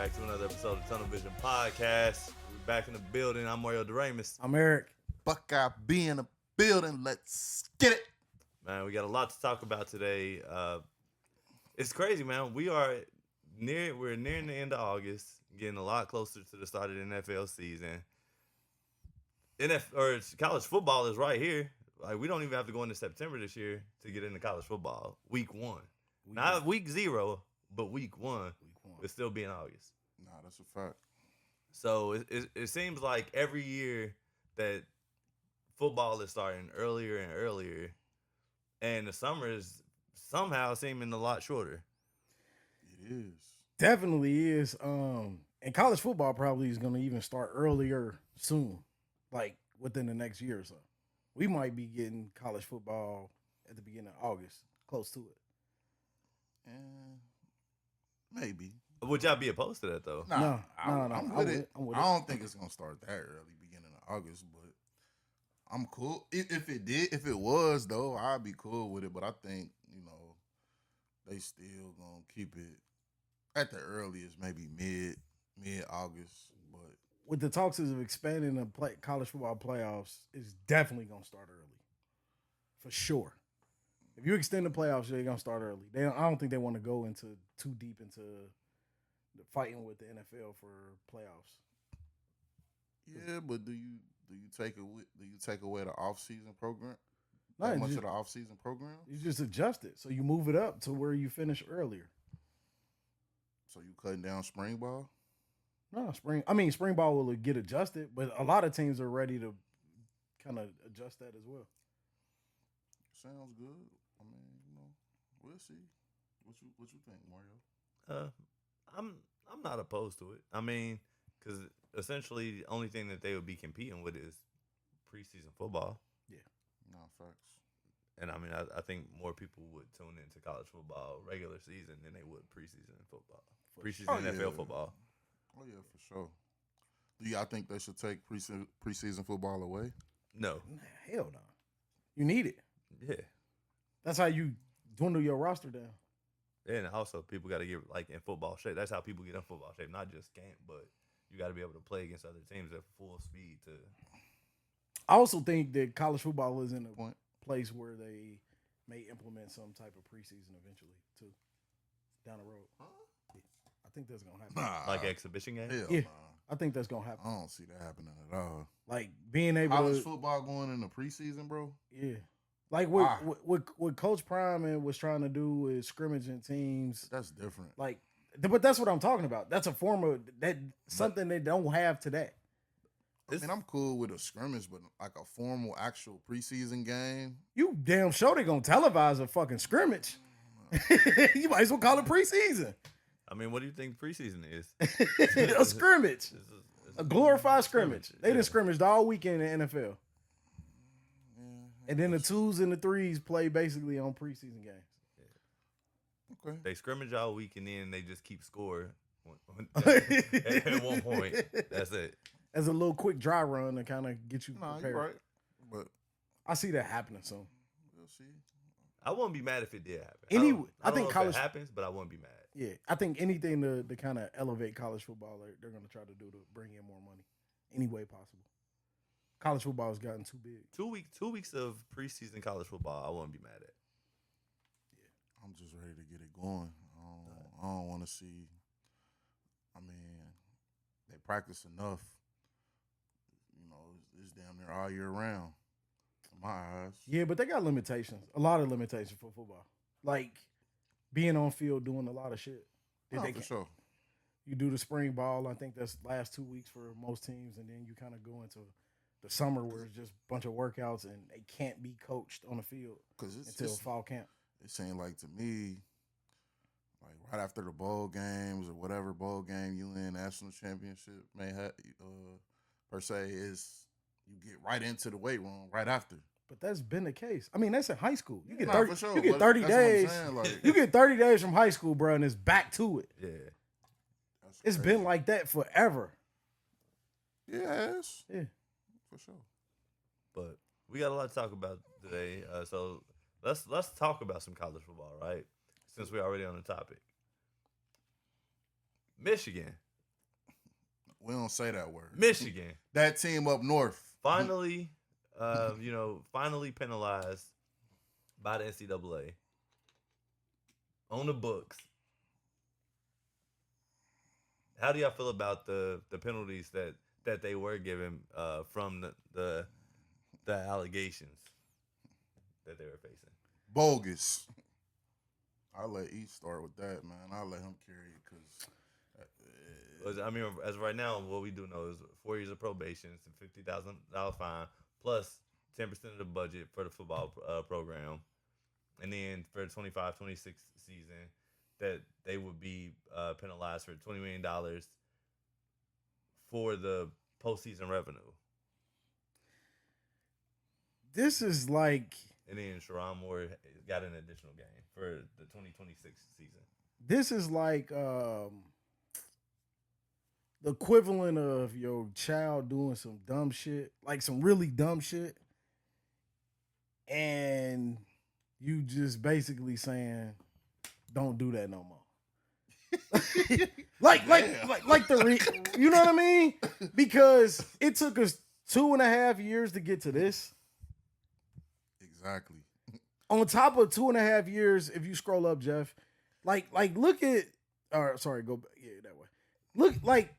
back to another episode of Tunnel Vision Podcast. We're back in the building. I'm Mario Doremus. I'm Eric. Buckeye be in the building. Let's get it. Man, we got a lot to talk about today. It's crazy, man. We're nearing the end of August, getting a lot closer to the start of the NFL season. College football is right here. Like, we don't even have to go into September this year to get into college football. Week 1. Not week 0, but week 1. It'll still be in August. Nah, that's a fact. So it seems like every year that football is starting earlier and earlier, and the summer is somehow seeming a lot shorter. It is. Definitely is. And college football probably is going to even start earlier soon, like within the next year or so. We might be getting college football at the beginning of August, close to it. Maybe. Would y'all be opposed to that, though? No. I'm with it. I don't think it's gonna start that early, beginning of August, but I'm cool. If it was though, I'd be cool with it. But I think they still gonna keep it at the earliest, maybe mid August. But with the talks of expanding the college football playoffs, it's definitely going to start early, for sure. If you extend the playoffs, they're going to start early. I don't think they want to go into too deep into the fighting with the NFL for playoffs. Yeah, but do you take away the off-season program? No, That much of the off-season program? You just adjust it, so you move it up to where you finish earlier. So you cutting down spring ball? No, spring ball will get adjusted, but a lot of teams are ready to kind of adjust that as well. Sounds good. I mean, we'll see. What you think, Mario? I'm not opposed to it. I mean, because essentially the only thing that they would be competing with is preseason football. Yeah. No, facts. And I mean, I think more people would tune into college football regular season than they would preseason football. Preseason NFL football. Oh, yeah, for sure. Do y'all think they should take preseason football away? No. Hell no. You need it. Yeah. That's how you dwindle your roster down. And also, people got to get in football shape. That's how people get in football shape, not just camp, but you got to be able to play against other teams at full speed. I also think that college football is in a place where they may implement some type of preseason eventually too, down the road. Huh? Yeah, I think that's gonna happen. Like exhibition games. Yeah, I think that's gonna happen. I don't see that happening at all. Like being able college football going into preseason, bro. Yeah. Like what Coach Prime was trying to do is scrimmaging teams. That's different. But that's what I'm talking about. That's a form of something they don't have today. I mean, I'm cool with a scrimmage, but like a formal, actual preseason game. You damn sure they're gonna televise a fucking scrimmage. You might as well call it preseason. I mean, what do you think preseason is? A scrimmage. It's A glorified scrimmage. They done scrimmaged all weekend in the NFL. And then the 2s and the 3s play basically on preseason games. Okay. They scrimmage all week and then they just keep score at one point. That's it. As a little quick dry run to kind of get you prepared. You're right. But I see that happening soon. we'll see. I wouldn't be mad if it did happen. I think college happens, but I wouldn't be mad. Yeah, I think anything to kind of elevate college football, they're going to try to do to bring in more money, any way possible. College football has gotten too big. 2 weeks of preseason college football, I wouldn't be mad at. Yeah, I'm just ready to get it going. I don't want to see. I mean, they practice enough. It's damn near all year round. In my eyes. Yeah, but they got limitations. A lot of limitations for football. Like being on field doing a lot of shit. For sure. You do the spring ball. I think that's last 2 weeks for most teams, and then you kind of go into the summer where it's just a bunch of workouts and they can't be coached on the field until fall camp. It seemed like to me, like right after the bowl games or whatever bowl game you in, national championship may have per se, is you get right into the weight room right after. But that's been the case. I mean, that's in high school. You get Nah, 30, for sure. you get But 30 that's what I'm days. saying, like- You get 30 days from high school, bro, and it's back to it. Yeah. It's been like that forever. Yes. Yeah. For sure. But we got a lot to talk about today. So let's talk about some college football, right? Since we're already on the topic. Michigan. We don't say that word. Michigan. That team up north. Finally, finally penalized by the NCAA on the books. How do y'all feel about the penalties that they were given from the allegations that they were facing? Bogus. I'll let E start with that, man. I'll let him carry it because. I mean, as of right now, what we do know is 4 years of probation, $50,000 fine, plus 10% of the budget for the football program, and then for the 25-26 season, that they would be penalized for $20 million for the postseason revenue. This is like... And then Sharon Moore got an additional game for the 2026 season. This is like the equivalent of your child doing some dumb shit, like some really dumb shit, and you just basically saying, "Don't do that no more." like you know what I mean? Because it took us 2.5 years to get to this. Exactly. On top of 2.5 years, if you scroll up, Jeff, like look at, or sorry, go that way. Look like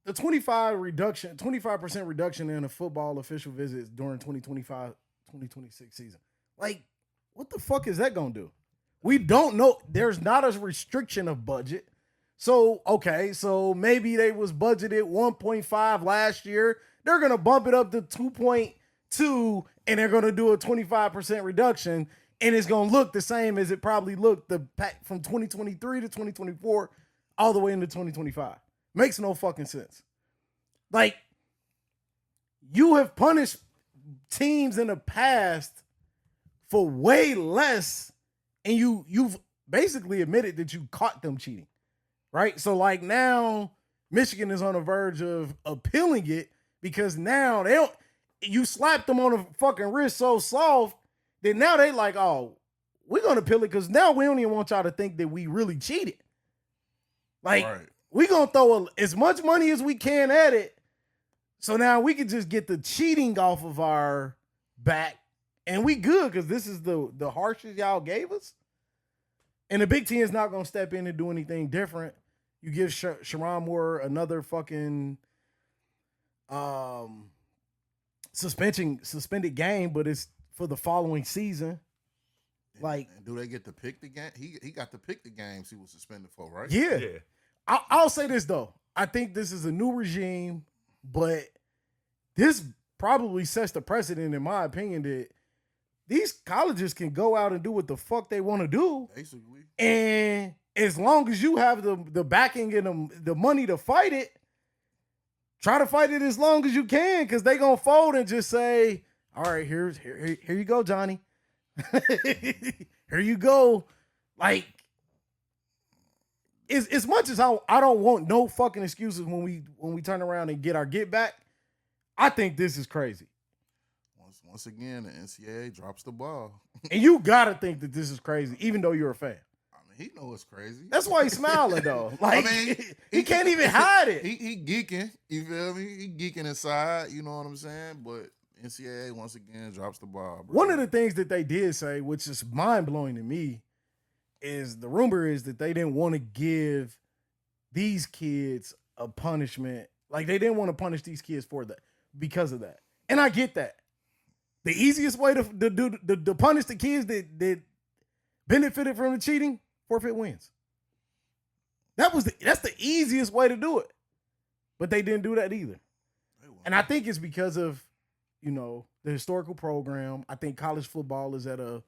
the 25% reduction in the football official visits during 2025-2026 season. Like, what the fuck is that gonna do? We don't know. There's not a restriction of budget. So, okay, so maybe they was budgeted 1.5 last year. They're gonna bump it up to 2.2, and they're gonna do a 25% reduction, and it's gonna look the same as it probably looked from 2023 to 2024 all the way into 2025. Makes no fucking sense. Like, you have punished teams in the past for way less, and you've basically admitted that you caught them cheating, right? So like now Michigan is on the verge of appealing it because now you slapped them on the fucking wrist so soft that now they like, oh, we're gonna appeal it because now we don't even want y'all to think that we really cheated. Like, right. We're gonna throw as much money as we can at it, so now we can just get the cheating off of our back, and we good because this is the harshest y'all gave us. And the Big Ten is not gonna step in and do anything different. You give Sharon Moore another fucking suspended game, but it's for the following season. Like, and do they get to pick the game? He got to pick the games he was suspended for, right? Yeah. I'll say this though. I think this is a new regime, but this probably sets the precedent, in my opinion, that these colleges can go out and do what the fuck they want to do. Basically. And as long as you have the backing and the money to fight it, try to fight it as long as you can, because they gonna fold and just say, all right, here you go, Johnny. Here you go. Like, as much as I don't want no fucking excuses when we turn around and get our get back, I think this is crazy. Once again, the NCAA drops the ball. And you gotta think that this is crazy, even though you're a fan. I mean, he know it's crazy. That's why he's smiling though. Like, I mean, he can't even hide it. He geeking. You feel me? He geeking inside. You know what I'm saying? But NCAA once again drops the ball, bro. One of the things that they did say, which is mind blowing to me, is the rumor is that they didn't want to give these kids a punishment. Like, they didn't want to punish these kids for that because of that. And I get that. The easiest way to punish the kids that benefited from the cheating, forfeit wins. That's the easiest way to do it. But they didn't do that either. And I think it's because of, the historical program. I think college football is at a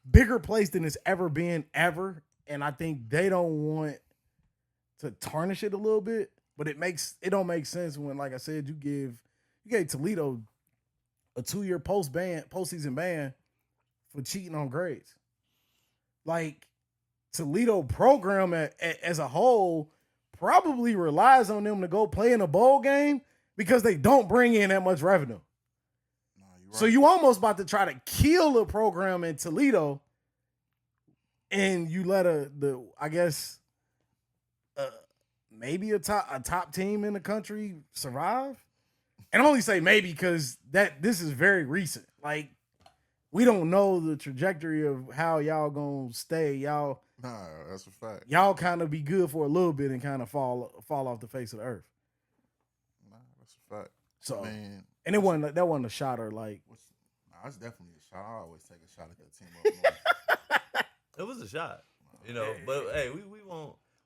bigger place than it's ever been ever. And I think they don't want to tarnish it a little bit. But it don't make sense when, like I said, you gave Toledo a 2-year postseason ban for cheating on grades. Like, Toledo program as a whole probably relies on them to go play in a bowl game because they don't bring in that much revenue. No, you're right. So you almost about to try to kill a program in Toledo, and you let maybe a top team in the country survive. And I only say maybe because this is very recent. Like, we don't know the trajectory of how y'all gonna stay. Nah, that's a fact. Y'all kind of be good for a little bit and kind of fall off the face of the earth. Nah, that's a fact. So, man, and that wasn't a shot or like. Nah, it's definitely a shot. I always take a shot at that team up north. It was a shot, But hey,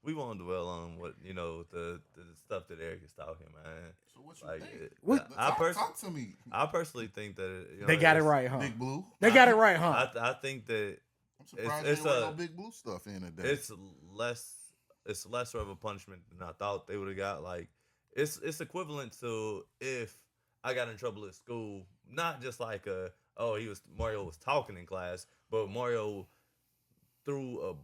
we won't dwell on what the stuff that Eric is talking, man. So what you think? Talk to me. I personally think that they got it right, huh? Big Blue. They got it right, huh? I think that I'm surprised it's no Big Blue stuff in today. It's lesser of a punishment than I thought they would have got. Like it's equivalent to if I got in trouble at school, not just like Mario was talking in class, but Mario threw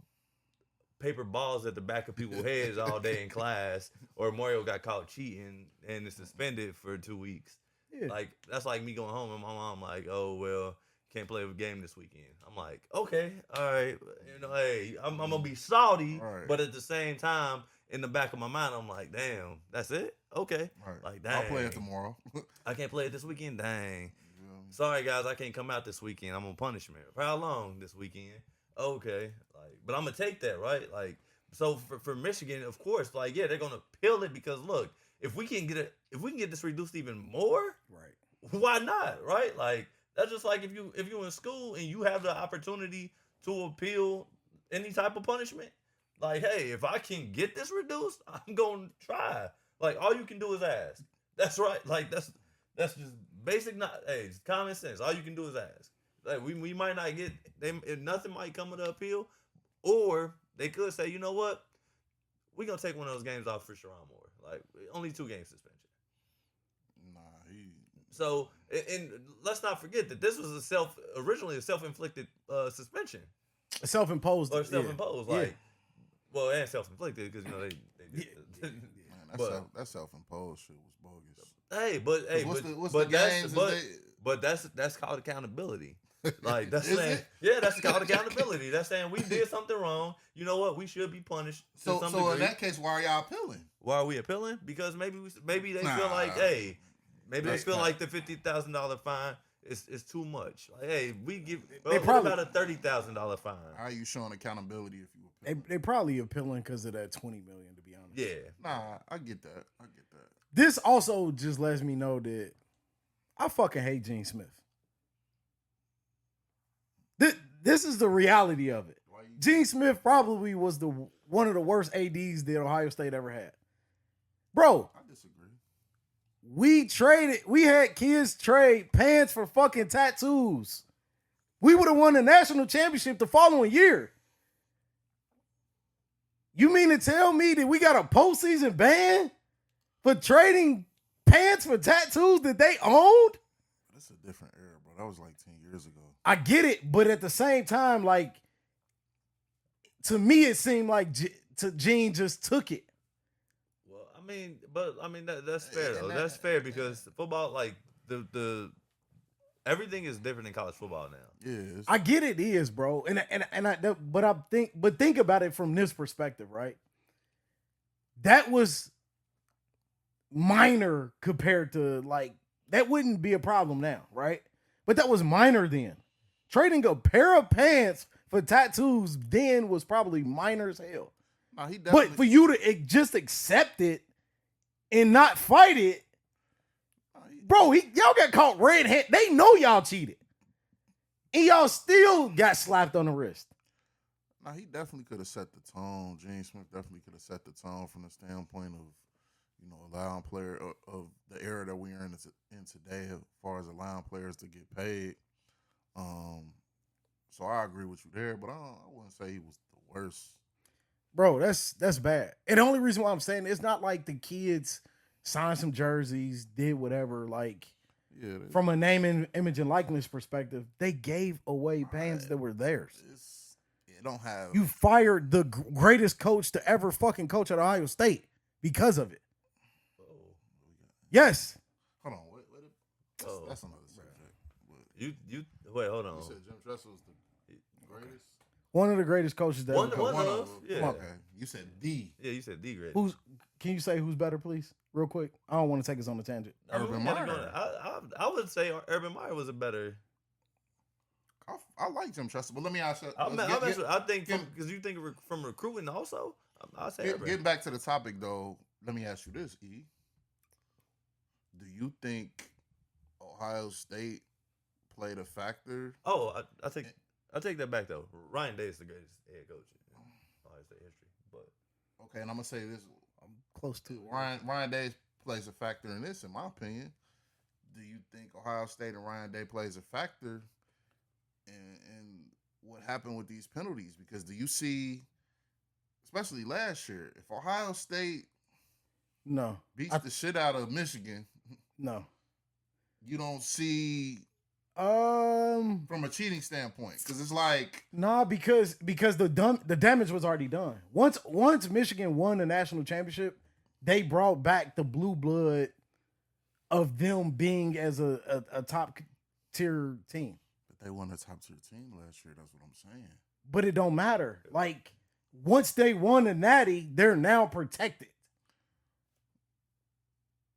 paper balls at the back of people's heads all day in class, or Mario got caught cheating and is suspended for 2 weeks. Yeah. Like that's like me going home and my mom like, oh well, can't play a game this weekend. I'm like, okay, all right, hey, I'm gonna be salty, right. But at the same time, in the back of my mind, I'm like, damn, that's it, okay, right. Like dang, I'll play it tomorrow. I can't play it this weekend, dang. Yeah. Sorry guys, I can't come out this weekend. I'm on punishment. For how long this weekend? Okay, like, but I'm gonna take that, right? Like, so for Michigan, of course, like, yeah, they're gonna appeal it because look, if we can get this reduced even more, right? Why not, right? Like, that's just like if you're in school and you have the opportunity to appeal any type of punishment. Like, hey, if I can get this reduced, I'm gonna try. Like, all you can do is ask. That's right. Like, that's just basic. It's common sense. All you can do is ask. Like we might not get nothing might come of the appeal, or they could say, you know what, we're gonna take one of those games off for Sharon Moore. Like only 2 game suspension. So and let's not forget that this was originally a self-inflicted suspension. Self-imposed. Or self-imposed, yeah. Like well, and self-inflicted because they did. Yeah. Man, that self-imposed shit was bogus. But that's called accountability. Like that's saying, yeah, that's called accountability. That's saying we did something wrong. You know what? We should be punished. So in that case, why are y'all appealing? Why are we appealing? Because maybe they feel like, hey, maybe they feel like the $50,000 fine is too much. Like, hey, they probably about a $30,000 fine. How are you showing accountability if you appeal? They probably appealing because of that $20 million. To be honest, yeah. Nah, I get that. This also just lets me know that I fucking hate Gene Smith. This is the reality of it. Gene Smith probably was one of the worst ADs that Ohio State ever had. Bro, I disagree. We had kids trade pants for fucking tattoos. We would have won the national championship the following year. You mean to tell me that we got a postseason ban for trading pants for tattoos that they owned? That's a different era, bro. That was like 10 years ago. I get it, but at the same time, like, to me, it seemed like Gene just took it. Well, I mean, that's fair though. That's fair because football, like the everything is different in college football now. Yeah, I get it is, bro, but think about it from this perspective, right? That was minor compared to like that wouldn't be a problem now, right? But that was minor then. Trading a pair of pants for tattoos then was probably minor as hell. No, he definitely... But for you to just accept it and not fight it, bro, y'all got caught red-handed. They know y'all cheated. And y'all still got slapped on the wrist. No, he definitely could have set the tone. Gene Smith definitely could have set the tone from the standpoint of, allowing player of the era that we're in today as far as allowing players to get paid. So I agree with you there, but I wouldn't say he was the worst. Bro, that's bad. And the only reason why I'm saying it's not like the kids signed some jerseys, did whatever. Like, from a name, image, and likeness perspective, they gave away pants that were theirs. It don't have. You fired the greatest coach to ever fucking coach at Ohio State because of it. Oh. Yes. Hold on. That's another subject. You wait. Hold on. You said Jim Tressel was the greatest. One of the greatest coaches that ever coached. Yeah. Okay. You said the. Yeah, you said the greatest. Who's Can you say who's better, please, real quick? I don't want to take us on a tangent. Urban Meyer. I would say Urban Meyer was a better. I like Jim Tressel, but let me ask you. I think because you think from recruiting also. I say Urban. Getting back to the topic though, let me ask you this: E, do you think Ohio State played a factor? Oh, I take that back though. Ryan Day is the greatest head coach in Ohio State history. But okay, and I'm gonna say this: I'm close to it. Ryan Day plays a factor in this, in my opinion. Do you think Ohio State and Ryan Day plays a factor in what happened with these penalties? Because do you see, especially last year, if Ohio State beats the shit out of Michigan, you don't see from a cheating standpoint, because it's like because the damage was already done. Once Michigan won the national championship, they brought back the blue blood of them being as a top tier team. But they won a top tier team last year. That's what I'm saying. But it don't matter. Like once they won the Natty, they're now protected.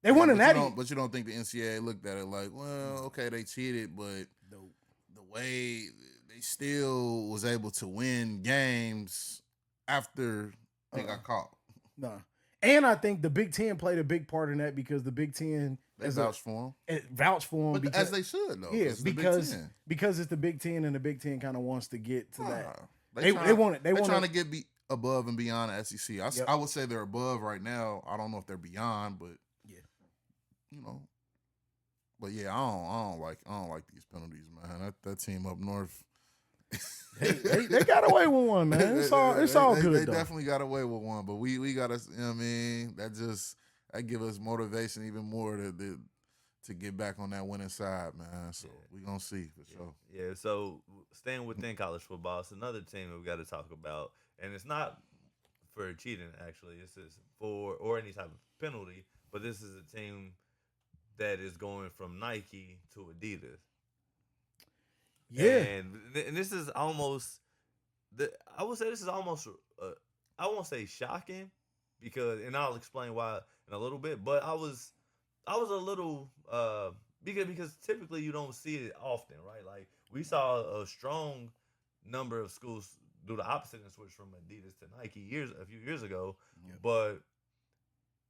They won a Natty, but you don't think the NCAA looked at it like, well, okay, they cheated, but the way they still was able to win games after they got caught. No. And I think the Big Ten played a big part in that because the Big Ten vouched for them. Vouched for them, but as they should though. Yeah, because it's the Big Ten, and the Big Ten kind of wants to get to that. They're trying to get above and beyond the SEC. I would say they're above right now. I don't know if they're beyond, but you know. But yeah, I don't like these penalties, man. That team up north. they got away with one, man. It's all good. They definitely got away with one, but we got to. You know what I mean, that give us motivation even more to get back on that winning side, man. So we gonna see for sure. Yeah. So staying within college football, it's another team that we got to talk about, and it's not for cheating. Actually, this is for or any type of penalty, but this is a team that is going from Nike to Adidas. Yeah, and this is almost. I would say this is almost. I won't say shocking, and I'll explain why in a little bit. But I was a little because typically you don't see it often, right? Like we saw a strong number of schools do the opposite and switch from Adidas to Nike a few years ago. Yeah. But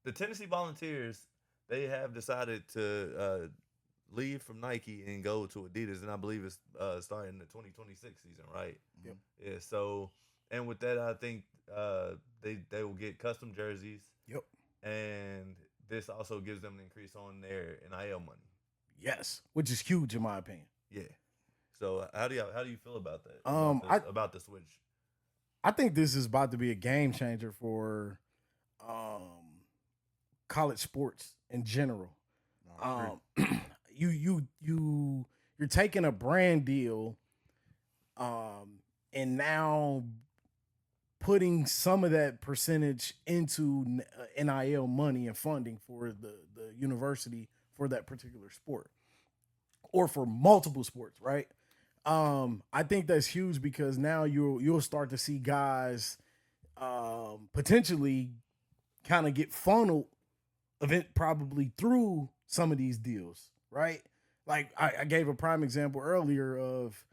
the Tennessee Volunteers, they have decided to leave from Nike and go to Adidas, and I believe it's starting the 2026 season, right? Yep. Yeah. So, and with that, I think they will get custom jerseys. Yep. And this also gives them an increase on their NIL money. Yes, which is huge in my opinion. Yeah. So how do you feel about that? About the switch. I think this is about to be a game changer for college sports in general. You're taking a brand deal, and now putting some of that percentage into NIL money and funding for the university for that particular sport, or for multiple sports, right? I think that's huge because now you'll start to see guys potentially kind of get funneled probably through some of these deals, right? Like I gave a prime example earlier of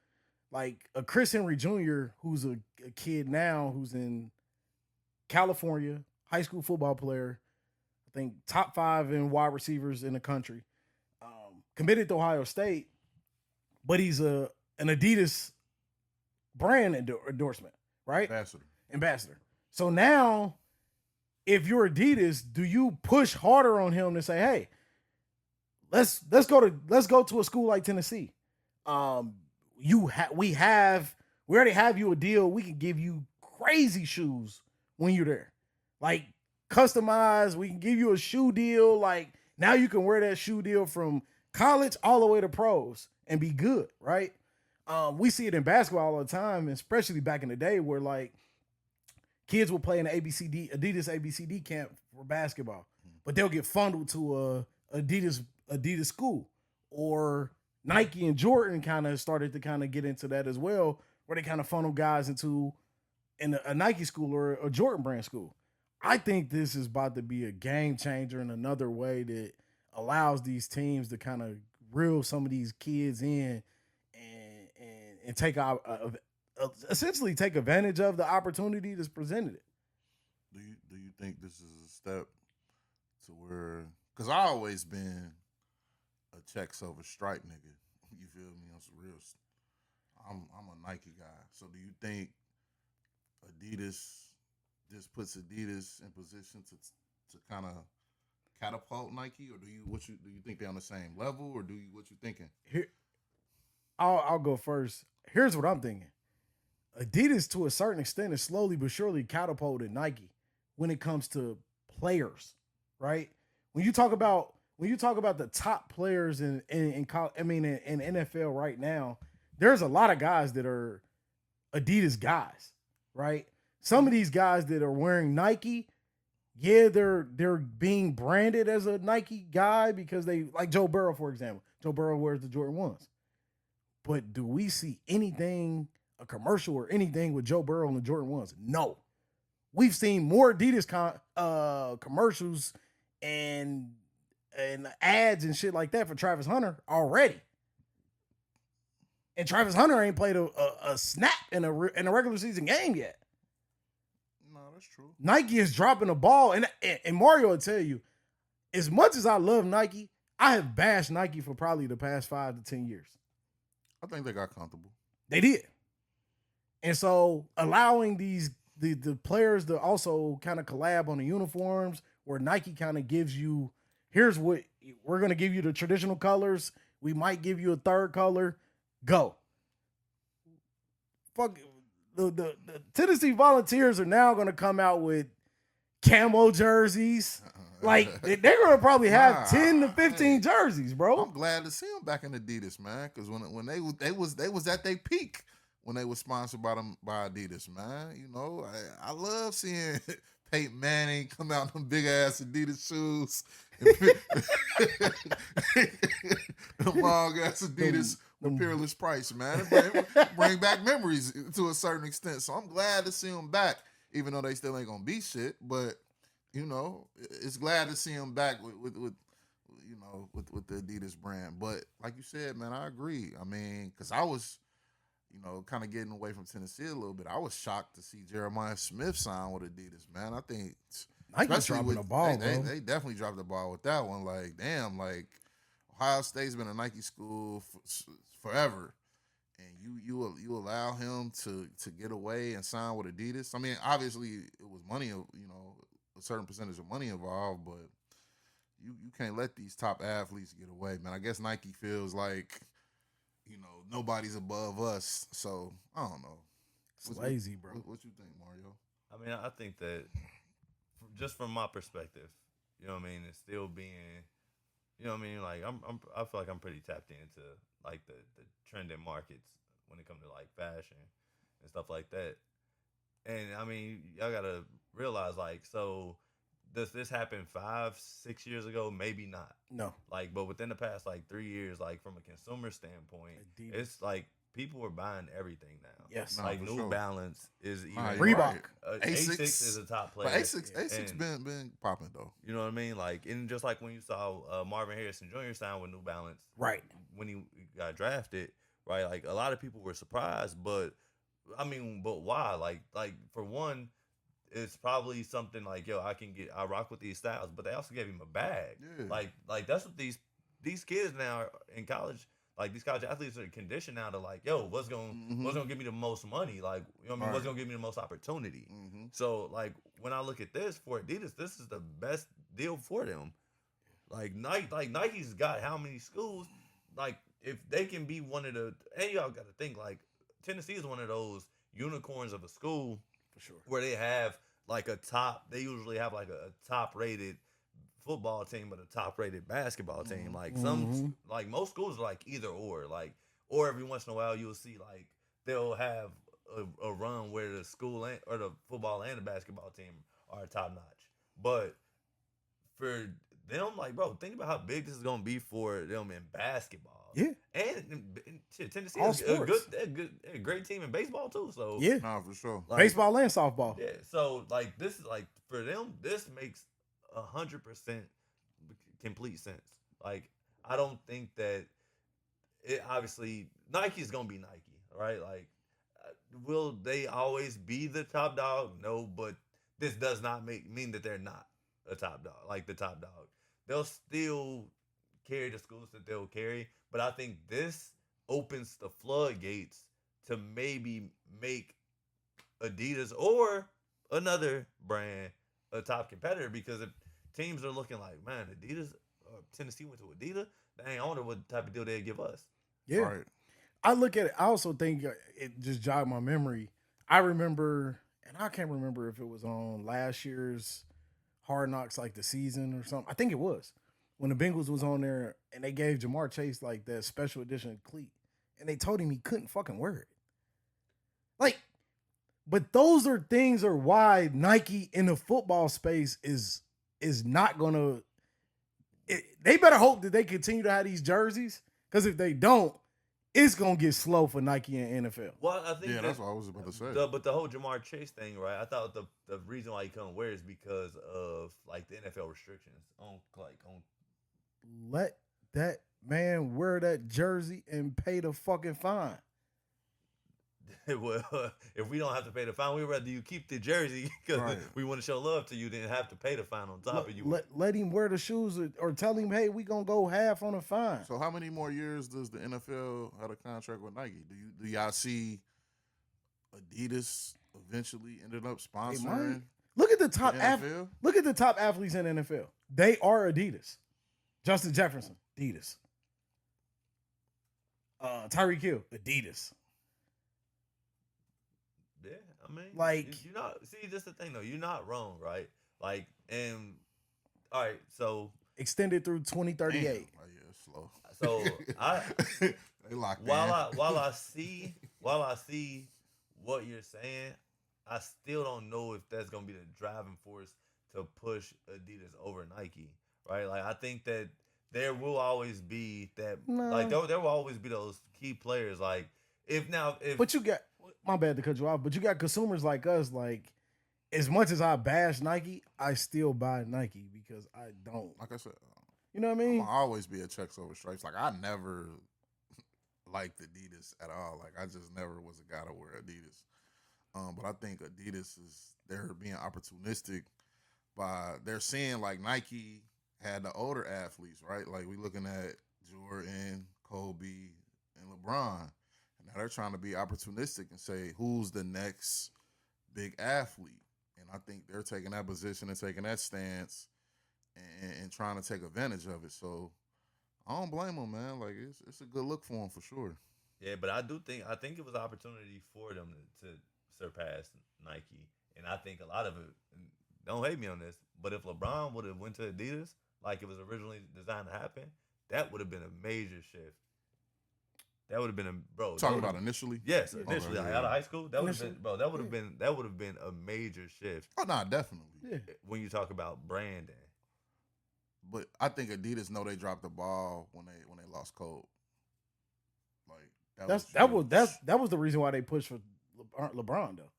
like a Chris Henry Jr., who's a kid now who's in California, high school football player, I think top 5 in wide receivers in the country, committed to Ohio State, but he's an Adidas brand endorsement, right? Ambassador. So now, if you're Adidas, do you push harder on him to say, hey, let's go to a school like Tennessee? We already have you a deal. We can give you crazy shoes when you're there, like customized. We can give you a shoe deal. Like now you can wear that shoe deal from college all the way to pros and be good, right? We see it in basketball all the time, especially back in the day where like kids will play in the Adidas ABCD camp for basketball, but they'll get funneled to a Adidas school. Or Nike and Jordan kind of started to kind of get into that as well, where they kind of funnel guys into a Nike school or a Jordan brand school. I think this is about to be a game changer in another way that allows these teams to kind of reel some of these kids in and take out essentially take advantage of the opportunity that's presented. Do you think this is a step to where? Because I always been a checks over stripe nigga. You feel me? On some real. I'm a Nike guy. So do you think Adidas just puts Adidas in position to kind of catapult Nike, or do you think they're on the same level, or what you thinking? Here, I'll go first. Here's what I'm thinking. Adidas, to a certain extent, is slowly but surely catapulted Nike when it comes to players, right? When you talk about the top players in NFL right now, there's a lot of guys that are Adidas guys, right? Some of these guys that are wearing Nike, yeah, they're being branded as a Nike guy because they, like Joe Burrow, for example. Joe Burrow wears the Jordan 1s. But do we see anything, a commercial or anything with Joe Burrow and the Jordan 1s? No. We've seen more Adidas commercials and ads and shit like that for Travis Hunter already. And Travis Hunter ain't played a snap in a regular season game yet. No, that's true. Nike is dropping the ball. And Mario will tell you, as much as I love Nike, I have bashed Nike for probably the past 5 to 10 years. I think they got comfortable. They did. And so allowing the players to also kind of collab on the uniforms, where Nike kind of gives you, here's what we're going to give you, the traditional colors. We might give you a third color. Go. Fuck. The Tennessee Volunteers are now going to come out with camo jerseys. Like, they're going to probably have 10 to 15 jerseys, bro. I'm glad to see them back in Adidas, man, because when they was at their peak when they were sponsored by Adidas, man. You know, I love seeing Peyton Manning come out in them big ass Adidas shoes, long ass Adidas with Peerless Price, man. Bring back memories to a certain extent. So I'm glad to see them back, even though they still ain't gonna be shit. But you know, it's glad to see them back with the Adidas brand. But like you said, man, I agree. I mean, because I was, kind of getting away from Tennessee a little bit. I was shocked to see Jeremiah Smith sign with Adidas, man. I think Nike's dropping the ball, bro. They definitely dropped the ball with that one. Like, damn, like Ohio State's been a Nike school forever, and you allow him to get away and sign with Adidas. I mean, obviously it was money, a certain percentage of money involved, but you can't let these top athletes get away, man. I guess Nike feels like, nobody's above us. So I don't know. It's lazy, bro. What you think, Mario? I mean, I think that just from my perspective, it's still being, like I feel like I'm pretty tapped into like the trending markets when it comes to like fashion and stuff like that. And I mean, y'all gotta realize, like, so does this happen 5-6 years ago? Maybe not. No. Like, but within the past like 3 years, like from a consumer standpoint, Adidas. it's like people are buying everything now. Yes. Like for New sure. Balance is even Reebok. Asics is a top player. But Asics been popping though. You know what I mean? Like, and just like when you saw Marvin Harrison Jr. sign with New Balance, right, when he got drafted, right? Like a lot of people were surprised, but I mean, but why? Like for one, it's probably something like, yo, I rock with these styles, but they also gave him a bag. Yeah. Like that's what these kids now in college, like these college athletes are conditioned now to like, yo, what's gonna give me the most money? Like, Right. What's gonna give me the most opportunity? Mm-hmm. So like when I look at this for Adidas, this is the best deal for them. Like Nike's got how many schools? Like if they can be one of the, and y'all got to think like Tennessee is one of those unicorns of a school for sure, where they have like they usually have like a top rated football team but a top rated basketball team. Like some, like most schools are like either or, like, or every once in a while you'll see like they'll have a run where the school or the football and the basketball team are top notch. But for them, like, bro, think about how big this is gonna be for them in basketball. Yeah. And shit, Tennessee All is sports. a great team in baseball too. So Yeah. Nah, for sure. like, Baseball and softball. yeah. So like, this is like for them, this makes 100% complete sense. Like, I don't think that it obviously Nike's gonna be Nike, right? Like, will they always be the top dog? No, but this does not mean that they're not a top dog, like the top dog. They'll still carry the schools that they'll carry, but I think this opens the floodgates to maybe make Adidas or another brand a top competitor, because if teams are looking like, man, Adidas, Tennessee went to Adidas, dang, I wonder what type of deal they'd give us. Yeah. Right. I look at it. I also think it just jogged my memory. I remember, and I can't remember if it was on last year's Hard Knocks, like the season or something. I think it was when the Bengals was on there and they gave Jamar Chase like that special edition cleat, and they told him he couldn't fucking wear it. Like, but those are things are why Nike in the football space is not gonna. They better hope that they continue to have these jerseys, because if they don't, it's gonna get slow for Nike and NFL. Well, I think That's what I was about to say. But the whole Jamar Chase thing, right? I thought the reason why he couldn't wear it is because of like the NFL restrictions on Let that man wear that jersey and pay the fucking fine. Well, if we don't have to pay the fine, we'd rather you keep the jersey because we want to show love to you than have to pay the fine on top of you. Let him wear the shoes, or tell him, hey, we gonna go half on the fine. So how many more years does the NFL have a contract with Nike? Do y'all see Adidas eventually ended up sponsoring? Look at the top NFL? Look at the top athletes in the NFL. They are Adidas. Justin Jefferson, Adidas. Tyreek Hill, Adidas. Yeah, I mean, like, you're not. See, this the thing though. You're not wrong, right? Like, and all right, so extended through 2038. Damn. Oh yeah, it's slow. So they locked while I see what you're saying, I still don't know if that's gonna be the driving force to push Adidas over Nike, right? Like, I think that there will always be that, like there will always be those key players. Like, but you got, my bad to cut you off, but you got consumers like us. Like, as much as I bash Nike, I still buy Nike because I don't. Like I said, you know what I mean? I'll always be a checks over stripes. Like, I never liked Adidas at all. Like, I just never was a guy to wear Adidas. But I think Adidas they're being opportunistic by, they're seeing like Nike had the older athletes, right? Like, we looking at Jordan, Kobe, and LeBron. Now they're trying to be opportunistic and say, who's the next big athlete? And I think they're taking that position and taking that stance and trying to take advantage of it. So I don't blame them, man. Like, it's a good look for them for sure. Yeah, but I think it was an opportunity for them to surpass Nike. And I think a lot of it, don't hate me on this, but if LeBron would have went to Adidas like it was originally designed to happen, that would have been a major shift. That would have been Talking about initially? Yes, initially, Okay, like, out of high school. That would have been, bro. That would have been a major shift. Oh no, definitely. Yeah. When you talk about branding, but I think Adidas know they dropped the ball when they lost Kobe. Like, that was the reason why they pushed for LeBron though.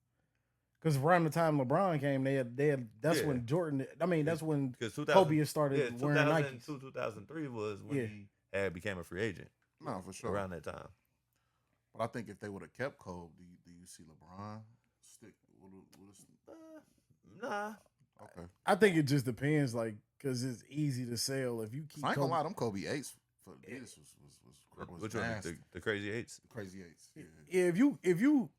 Because around the time LeBron came, they had that's when Jordan. I mean, that's when Kobe had started wearing Nike. 2003 was when he became a free agent. No, for sure. Around that time. But I think if they would have kept Kobe, do you see LeBron stick? Nah. Okay. I think it just depends, like, because it's easy to sell if you keep. I ain't gonna lie, them Kobe 8s for Adidas was Which one? The crazy 8s? The crazy 8s. Yeah. If you,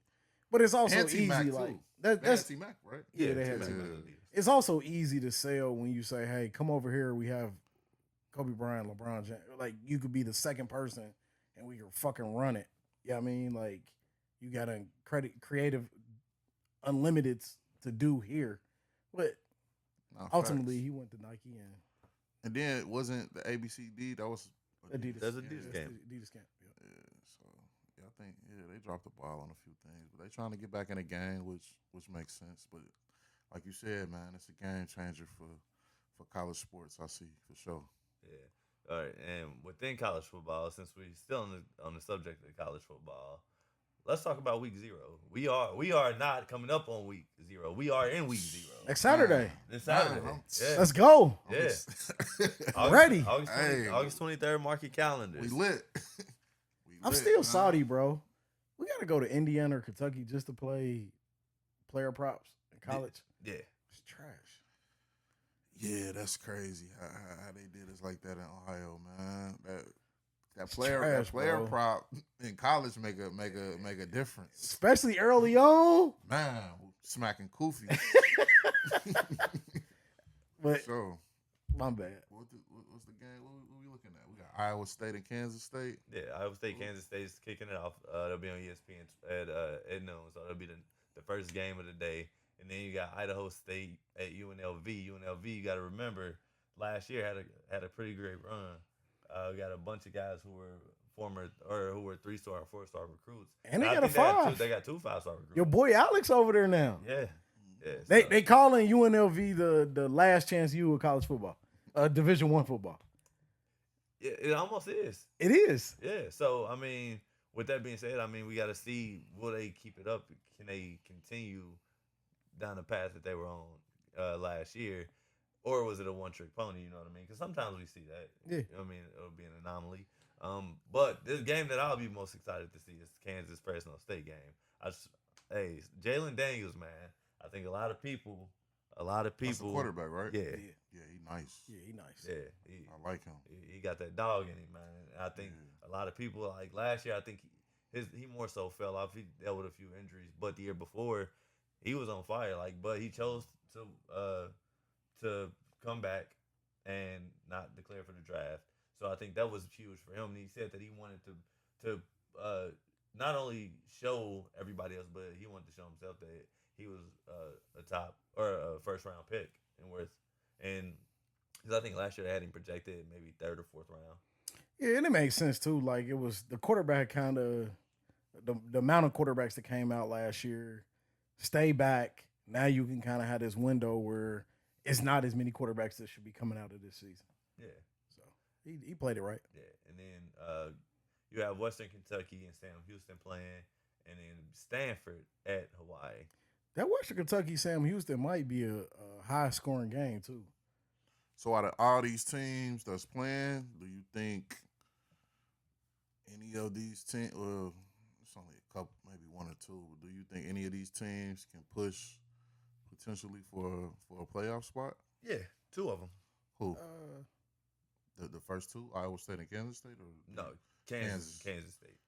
but it's also easy. Like that's T-Mac, right? Yeah, they had T-Mac. It's also easy to sell when you say, "Hey, come over here. We have Kobe Bryant, LeBron James." Like, you could be the second person, and we can fucking run it. You know what I mean? Like, you got a creative unlimited to do here, but ultimately he went to Nike and then it wasn't the ABCD, that was Adidas. That's Adidas camp. Adidas camp. Yeah. So I think they dropped the ball on a few things, but they trying to get back in the game, which makes sense. But like you said, man, it's a game changer for college sports. I see for sure. Yeah. All right. And within college football, since we're still on the subject of college football, let's talk about week 0. We are not coming up on week 0. We are in week 0. Next Saturday. This Saturday. Yeah. Let's go. Yeah. Ready. August 23rd, mark your calendars. We lit. I'm still salty, bro. We got to go to Indiana or Kentucky just to play player props in college. Yeah. It's trash. Yeah, that's crazy how they did us like that in Ohio, man. That It's player trash, bro. prop in college make a difference. Especially early on. Man, smacking Koofy. But So, my bad. what's the game? What we looking at? We got Iowa State and Kansas State. Yeah, Iowa State, Kansas State's kicking it off. They'll be on ESPN at noon, so that'll be the first game of the day. And then you got Idaho State at UNLV. UNLV, you got to remember, last year had a pretty great run. We got a bunch of guys who were 3-star and 4-star recruits. And they I got a think 5. They got 2 5-star recruits. Your boy Alex over there now. Yeah. They calling UNLV the last chance you of college football, Division I football. It almost is. It is. Yeah. So I mean, with that being said, I mean we got to see, will they keep it up? Can they continue down the path that they were on last year, or was it a one-trick pony? You know what I mean? Because sometimes we see that. Yeah. You know what I mean, it'll be an anomaly. But this game that I'll be most excited to see is Kansas Fresno State game. Jalen Daniels, man. I think a lot of people. That's the quarterback, right? Yeah. Yeah, he nice. Yeah, he nice. Yeah. I like him. He got that dog in him, man. And I think a lot of people, like last year, I think he more so fell off. He dealt with a few injuries, but the year before, he was on fire. But he chose to come back and not declare for the draft. So I think that was huge for him. And he said that he wanted to not only show everybody else, but he wanted to show himself that he was a top or a first round pick in worth. And because I think last year they had him projected maybe 3rd or 4th round. Yeah, and it makes sense too. Like it was the quarterback kind of the amount of quarterbacks that came out last year. Stay back. Now you can kind of have this window where it's not as many quarterbacks that should be coming out of this season. Yeah. So he played it right. Yeah, and then you have Western Kentucky and Sam Houston playing, and then Stanford at Hawaii. That Western Kentucky Sam Houston might be a high scoring game too. So out of all these teams that's playing, do you think any of these teams, well, it's only a couple, maybe 1 or 2, but do you think any of these teams can push potentially for a playoff spot? Yeah, 2 of them. Who? The first 2, Iowa State and Kansas State? Or No, Kansas State.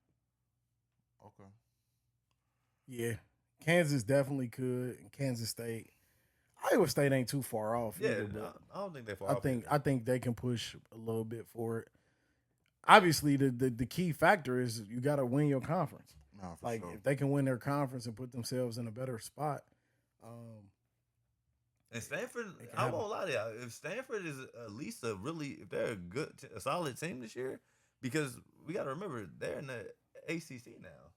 Okay. Yeah, Kansas definitely could, and Kansas State. Iowa State ain't too far off. Yeah, either, but I don't think they're far off. I think they can push a little bit for it. Obviously, the key factor is you got to win your conference. No, for Like sure. if they can win their conference and put themselves in a better spot. And Stanford, They can I have won't lie to y'all. If Stanford is at least if they're a solid team this year, because we got to remember they're in the ACC now.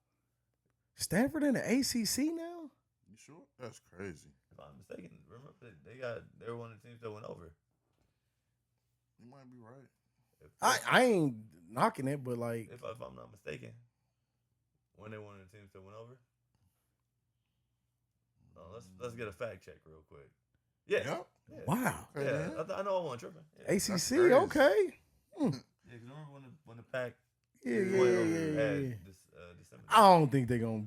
Stanford in the ACC now? You sure? That's crazy. If I'm mistaken, remember they were one of the teams that went over. You might be right. I ain't knocking it, but like If I'm not mistaken, when they one of the teams that went over. No, let's get a fact check real quick. Yeah. Yep. Yeah. wow. Yeah, I know I wasn't tripping. Yeah, ACC, crazy. okay. yeah, 'cause remember when the pack Yeah, went yeah, over yeah, at yeah. December. I don't think they're gonna.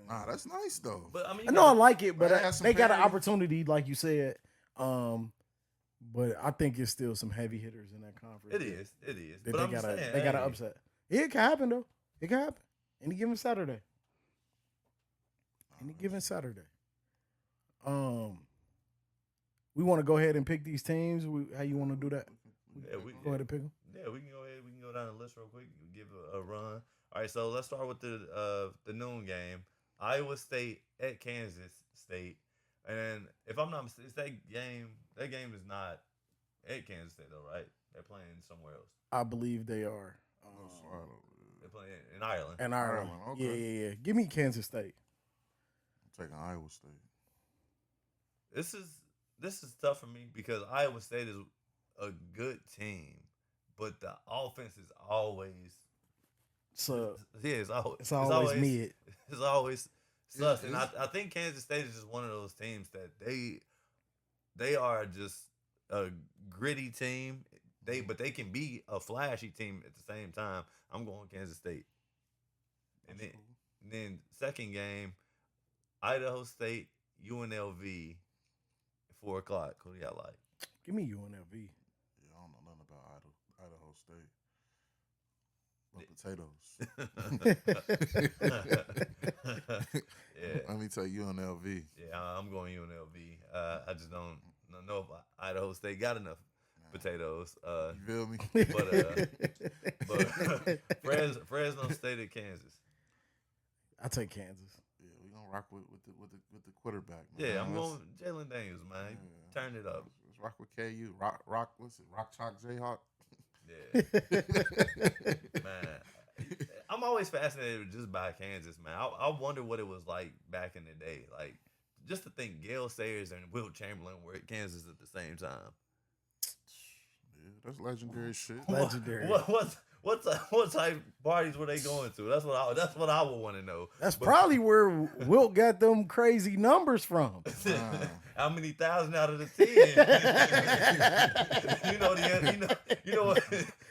Nah, that's nice though. But I mean, I know I like it, but They had some they got an parity. opportunity, like you said. But I think it's still some heavy hitters in that conference. it is. That But they I'm got saying, they got an hey, upset. Yeah, it can happen though. It can happen any given Saturday. Any given Saturday. We want to go ahead and pick these teams. How you want to do that? Yeah, we Go ahead and pick them. Yeah, we can go ahead. We can go down the list real quick. Give a run. All right, so let's start with the noon game. Iowa State at Kansas State. And if I'm not mistaken, that game is not at Kansas State though, right? They're playing somewhere else. I believe they are. They're playing in Ireland. And Ireland. Ireland, okay. Yeah. Give me Kansas State. I'm taking Iowa State. This is this is tough for me because Iowa State is a good team, but the offense is always So it's always it's always mid. It's always sus, and It's- I think Kansas State is just one of those teams that they are just a gritty team. But they can be a flashy team at the same time. I'm going Kansas State, and That's then cool. and then second game, Idaho State UNLV, 4 o'clock. Who do y'all like? Give me UNLV. Yeah, I don't know nothing about Idaho State. Yeah, Let me tell you, UNLV. yeah, I'm going UNLV. I just don't know if Idaho State got enough potatoes. You feel me? But Fresno State at Kansas. I take Kansas. Yeah, we gonna rock with the quarterback. Man. Yeah, I'm Let's- going Jalen Daniels, man. yeah. Turn it up. Let's rock with KU. Rock. What's it? Rock Chalk Jayhawk. Yeah, man. I'm always fascinated just by Kansas, man. I wonder what it was like back in the day. Like, just to think Gale Sayers and Wilt Chamberlain were at Kansas at the same time. Yeah, that's legendary shit. Legendary. What type parties were they going to? That's what I would want to know. That's But- probably where Wilt got them crazy numbers from. How many thousand out of the 10? you know what?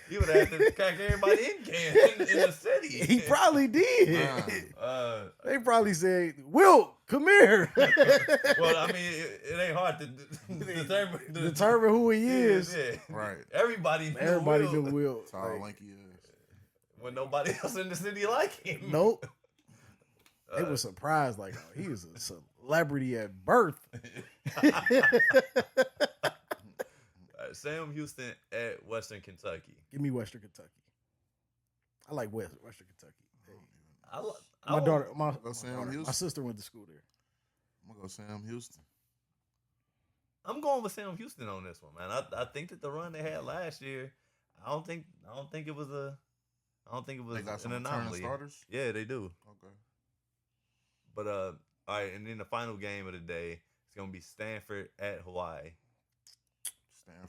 He would have to crack everybody in the city. He probably did. Uh, They probably said, Wilt, come here. well, I mean, it ain't hard to Determine who he is. Yeah. Right. Everybody Everybody Will knew Wilt. Tall, Like, lanky ass. when nobody else in the city like him. nope. They were surprised, like, oh, he was a celebrity at birth. Sam Houston at Western Kentucky. Give me Western Kentucky. I like Western Kentucky. Hey. I My would- daughter, Sam my Houston. sister went to school there. I'm gonna go Sam Houston. I'm going with Sam Houston on this one, man. I think that the run they had last year, I don't think it was They got some an returning anomaly. starters. Yeah, they do. Okay. But all right, and then the final game of the day, it's gonna be Stanford at Hawaii.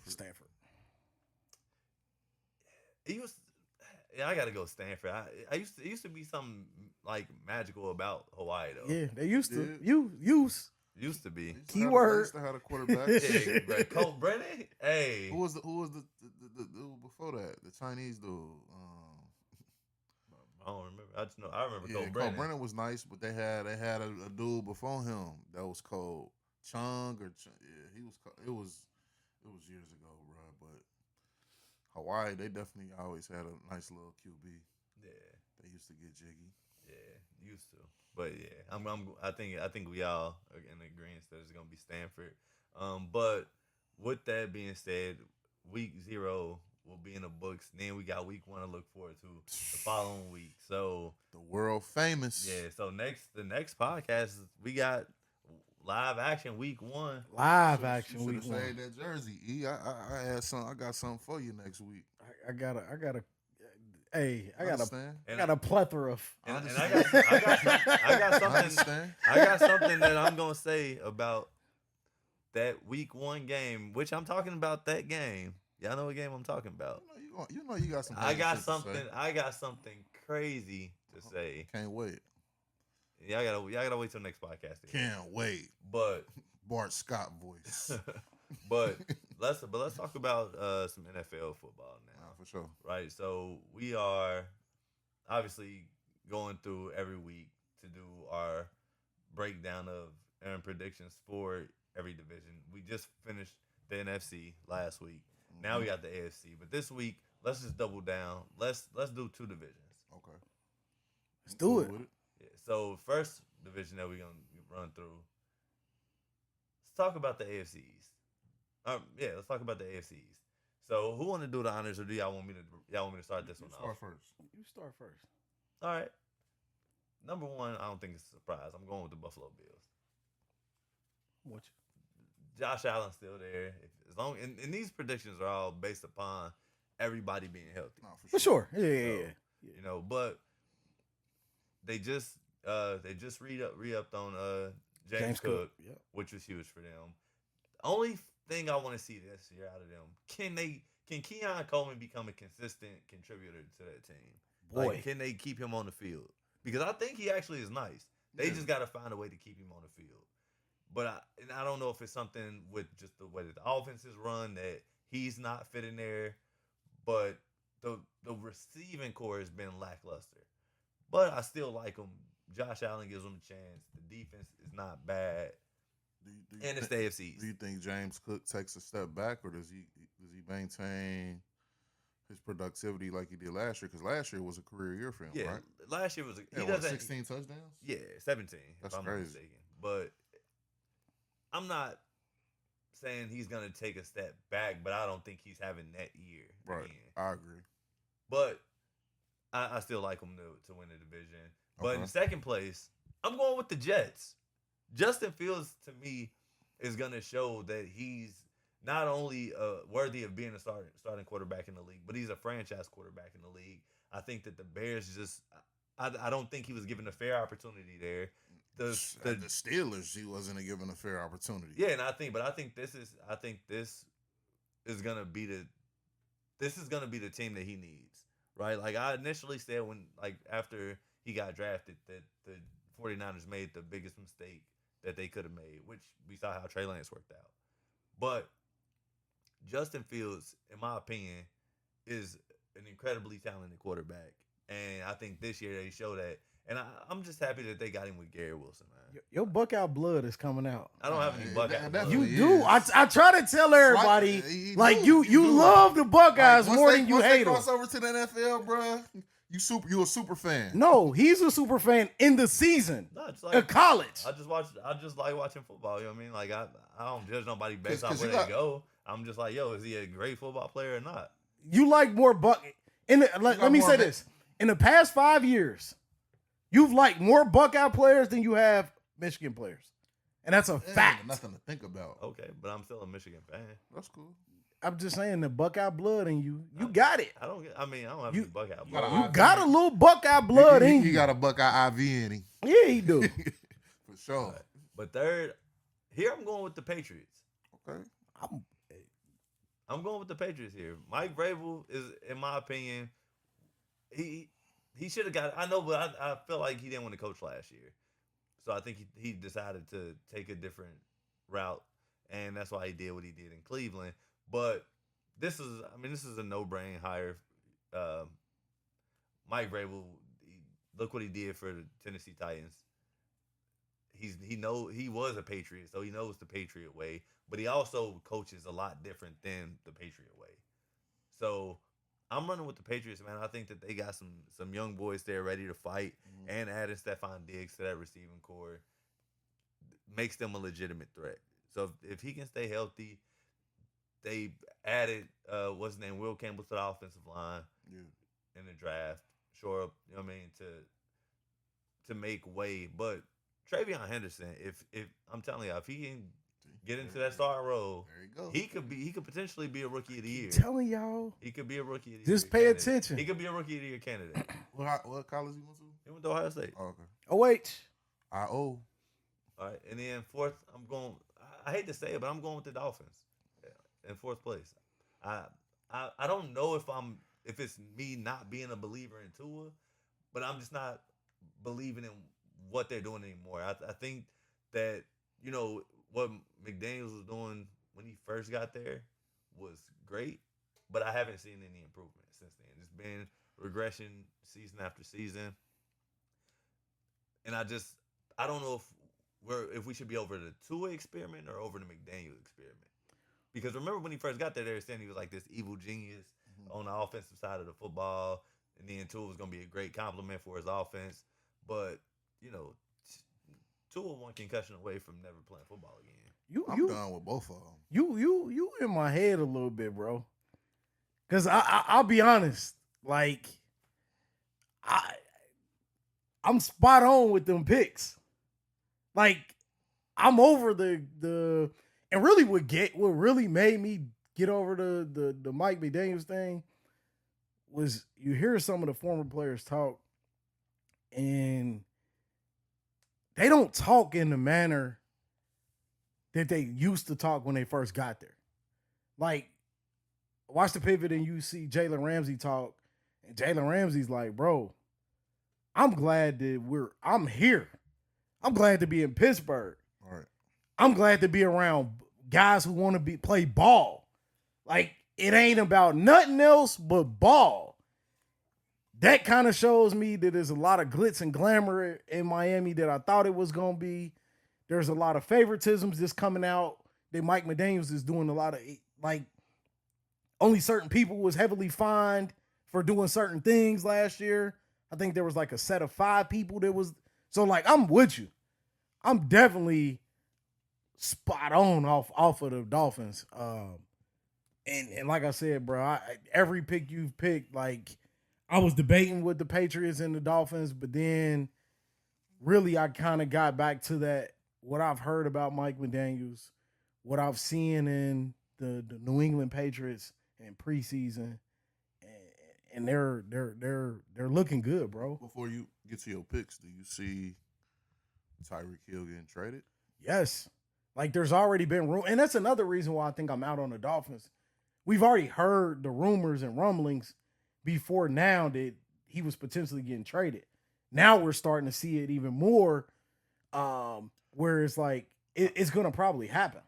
Stanford. I gotta go Stanford. It used to be something like magical about Hawaii though. Yeah, they used to. Yeah. Used to be. They Keyword. used to have a quarterback. Yeah, but Colt Brennan. Hey, Who was the dude before that? The Chinese dude. I don't remember. I remember Yeah, Colt Cole Brennan. Brennan was nice, but they had a dude before him that was called Chung or yeah, he was. It was years ago, bro. But Hawaii, they definitely always had a nice little QB. Yeah. They used to get jiggy. Yeah, used to. But yeah, I think we all are in agreement that it's gonna be Stanford. But with that being said, week 0 will be in the books. Then we got week 1 to look forward to the following week. So The world famous. yeah, so the next podcast we got live action week 1. Live action You week should have one. saved that jersey. E, I had some. I got something for you next week. I got a. Hey, I Understand? got a plethora of. And I understand. got I something. understand. I got something that I'm gonna say about that week 1 game, which I'm talking about that game. Y'all know what game I'm talking about. You know you got some. I got shit to say. something. I got something crazy to say. Can't wait. Y'all gotta wait till next podcast. to hear. Can't wait. But Bart Scott voice. but let's talk about some NFL football now. Nah, for sure. Right. So we are obviously going through every week to do our breakdown of and predictions for every division. We just finished the NFC last week. Now we got the AFC. But this week, let's just double down. Let's do 2 divisions. Okay. Let's do it. With Yeah. So first division that we're gonna run through. Let's talk about the AFCs. Let's talk about the AFCs. So who want to do the honors, or do y'all want me to start this You one start off? first. You start first. All right. Number 1, I don't think it's a surprise. I'm going with the Buffalo Bills. What? Josh Allen's still there. As long and these predictions are all based upon everybody being healthy. No, For sure. Yeah. You know, but they just re-upped on James Cook, Yep. which was huge for them. Only thing I want to see this year out of them, can Keon Coleman become a consistent contributor to that team? Boy. Like, can they keep him on the field? Because I think he actually is nice. They just got to find a way to keep him on the field. But I don't know if it's something with just the way that the offense is run that he's not fitting there. But the receiving core has been lackluster. But I still like him. Josh Allen gives him a chance. The defense is not bad. And it's the AFC. Do you think James Cook takes a step back, or does he maintain his productivity like he did last year? Because last year was a career year for him, right? Last year was he doesn't 16 touchdowns. Yeah, 17. That's if I'm crazy. not mistaken. But I'm not saying he's gonna take a step back, but I don't think he's having that year. Right, again. I agree. But I still like him to win the division. But Okay. in second place, I'm going with the Jets. Justin Fields, to me, is going to show that he's not only worthy of being a starting quarterback in the league, but he's a franchise quarterback in the league. I think that the Bears just I don't think he was given a fair opportunity there. The Steelers, he wasn't given a fair opportunity. Yeah, and I think this is gonna be the team that he needs, right? Like I initially said after he got drafted that the 49ers made the biggest mistake that they could have made, which we saw how Trey Lance worked out. But Justin Fields, in my opinion, is an incredibly talented quarterback. And I think this year they show that. And I'm just happy that they got him with Gary Wilson, man. Your Buckeye blood is coming out. I don't have any Buckeye blood. You do. I try to tell everybody, you love the Buckeyes more than you hate them. Cross over to the NFL, bro. You a super fan? No, he's a super fan in the season. No, it's college. I just like watching football. You know what I mean? Like I don't judge nobody based on where they go. I'm just like, is he a great football player or not? You like more let me say this. In the past 5 years, you've liked more Buckeye players than you have Michigan players. And that's a fact. Nothing to think about. Okay, but I'm still a Michigan fan. That's cool. I'm just saying the Buckeye blood in you. You got it. I don't have any Buckeye blood. You got a little Buckeye blood in you. You got a Buckeye IV in him. Yeah, he do. For sure. Right. But third, here I'm going with the Patriots. Okay. I'm going with the Patriots here. Mike Vrabel is, in my opinion, he should have got. I know, but I feel like he didn't want to coach last year, so I think he decided to take a different route, and that's why he did what he did in Cleveland. But this is a no-brainer hire. Mike Vrabel, look what he did for the Tennessee Titans. He was a Patriot, so he knows the Patriot way. But he also coaches a lot different than the Patriot way. So I'm running with the Patriots, man. I think that they got some young boys there ready to fight, and adding Stephon Diggs to that receiving core makes them a legitimate threat. So if he can stay healthy, they added what's his name, Will Campbell, to the offensive line in the draft. Shore up, you know what I mean, to make way. But Travion Henderson, if I'm telling you, if he can get into that starting role, he could potentially be a rookie of the year. I'm telling y'all, he could be a rookie of the year. Just pay attention. He could be a rookie of the year candidate. What college he went to? He went to Ohio State. Oh, okay. OH. All right, and then fourth, I'm going. I hate to say it, but I'm going with the Dolphins in fourth place. I don't know if it's me not being a believer in Tua, but I'm just not believing in what they're doing anymore. I think that what McDaniels was doing when he first got there was great, but I haven't seen any improvement since then. It's been regression season after season, and I don't know if we should be over the Tua experiment or over the McDaniels experiment. Because remember when he first got there, they were saying he was like this evil genius on the offensive side of the football, and then Tua was going to be a great compliment for his offense. But, Tua one concussion away from never playing football again. I'm done with both of them. You in my head a little bit, bro. Because I'll be honest, like, I'm spot on with them picks. Like, I'm over the and really what really made me get over the Mike McDaniels thing was you hear some of the former players talk, and they don't talk in the manner that they used to talk when they first got there. Like, watch the pivot and you see Jalen Ramsey talk, and Jalen Ramsey's like, bro, I'm glad that I'm here. I'm glad to be in Pittsburgh. All right. I'm glad to be around guys who want to play ball. Like, it ain't about nothing else but ball. That kind of shows me that there's a lot of glitz and glamour in Miami that I thought it was going to be. There's a lot of favoritisms that's coming out that Mike McDaniels is doing a lot of, like, only certain people was heavily fined for doing certain things last year. I think there was like a set of 5 people that was. So, like, I'm with you. I'm definitely spot on off of the Dolphins. And like I said, bro, every pick you've picked, like, I was debating with the Patriots and the Dolphins, but then really I kind of got back to that, what I've heard about Mike McDaniels, what I've seen in the New England Patriots in preseason, and they're looking good, bro. Before you get to your picks, do you see Tyreek Hill getting traded? Yes. Like, there's already been room. And that's another reason why I think I'm out on the Dolphins. We've already heard the rumors and rumblings before now that he was potentially getting traded. Now we're starting to see it even more, where it's like, it's going to probably happen.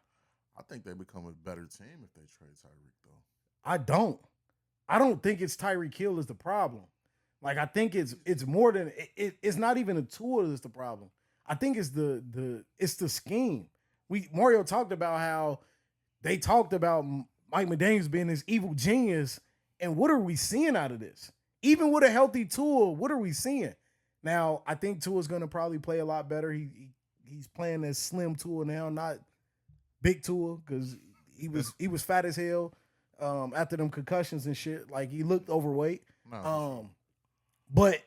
I think they become a better team if they trade Tyreek, though. I don't think it's Tyreek Hill is the problem. Like, I think it's more than it's not even a tool that's the problem. I think it's the scheme. Mario talked about how they talked about Mike McDaniels being this evil genius, and what are we seeing out of this? Even with a healthy Tua, what are we seeing? Now, I think Tua's going to probably play a lot better. He's playing as slim Tua now, not big Tua, because he was fat as hell after them concussions and shit. Like, he looked overweight. No, but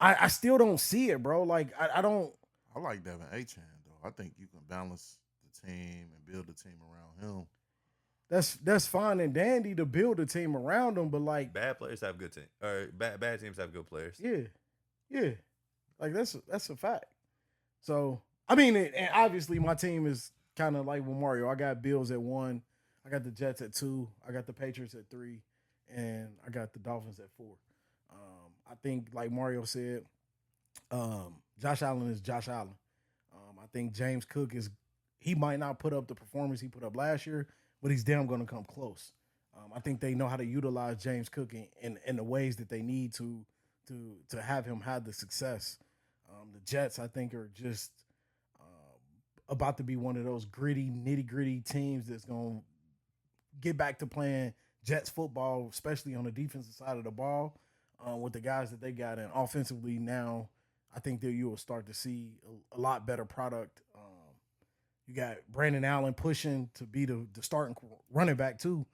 I still don't see it, bro. Like, I don't. I like Devin Achane, though. I think you can balance the team and build a team around him. That's fine and dandy to build a team around them, but, like, bad players have good teams, or bad teams have good players. Yeah, like, that's a fact. So, I mean, and obviously my team is kind of like with Mario. I got Bills at 1, I got the Jets at 2, I got the Patriots at 3, and I got the Dolphins at 4. I think, like Mario said, Josh Allen is Josh Allen. I think James Cook he might not put up the performance he put up last year, but he's damn going to come close. I think they know how to utilize James Cook in the ways that they need to have him have the success. The Jets, I think, are just about to be one of those gritty, nitty-gritty teams that's going to get back to playing Jets football, especially on the defensive side of the ball, with the guys that they got. And offensively now, I think that you will start to see a lot better product. You got Brandon Allen pushing to be the starting running back, too.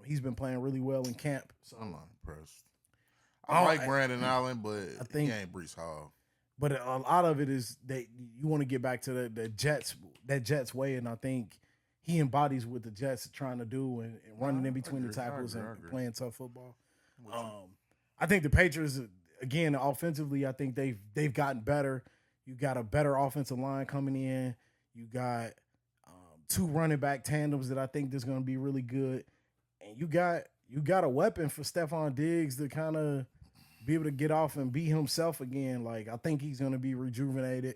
He's been playing really well in camp. So I'm not impressed. I like Brandon Allen, but I think he ain't Breece Hall. But a lot of it is that you want to get back to the Jets way, and I think he embodies what the Jets are trying to do and running in between the tackles and playing tough football. I think the Patriots, again, offensively, I think they've gotten better. You got a better offensive line coming in. You got 2 running back tandems that I think is going to be really good, and you got a weapon for Stephon Diggs to kind of be able to get off and be himself again. Like, I think he's going to be rejuvenated.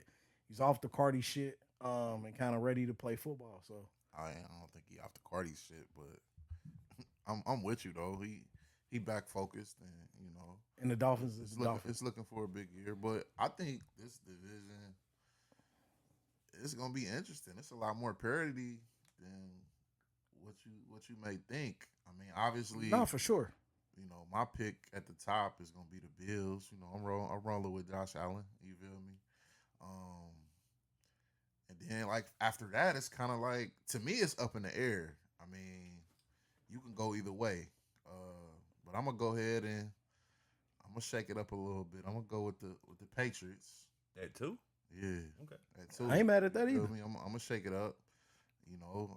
He's off the Cardi shit and kind of ready to play football. So I don't think he off the Cardi shit, but I'm with you though. He back focused, and and the Dolphins it's looking for a big year. But I think this division is going to be interesting. It's a lot more parity than what you may think. I mean, obviously, no, for sure. My pick at the top is gonna be the Bills. I'm rolling with Josh Allen. You feel me? And then like after that, it's kind of like, to me, it's up in the air. I mean, you can go either way. But I'm gonna go ahead and I'm gonna shake it up a little bit. I'm gonna go with the Patriots. At 2? Yeah. Okay. At 2. I ain't mad at that either. I'm gonna shake it up.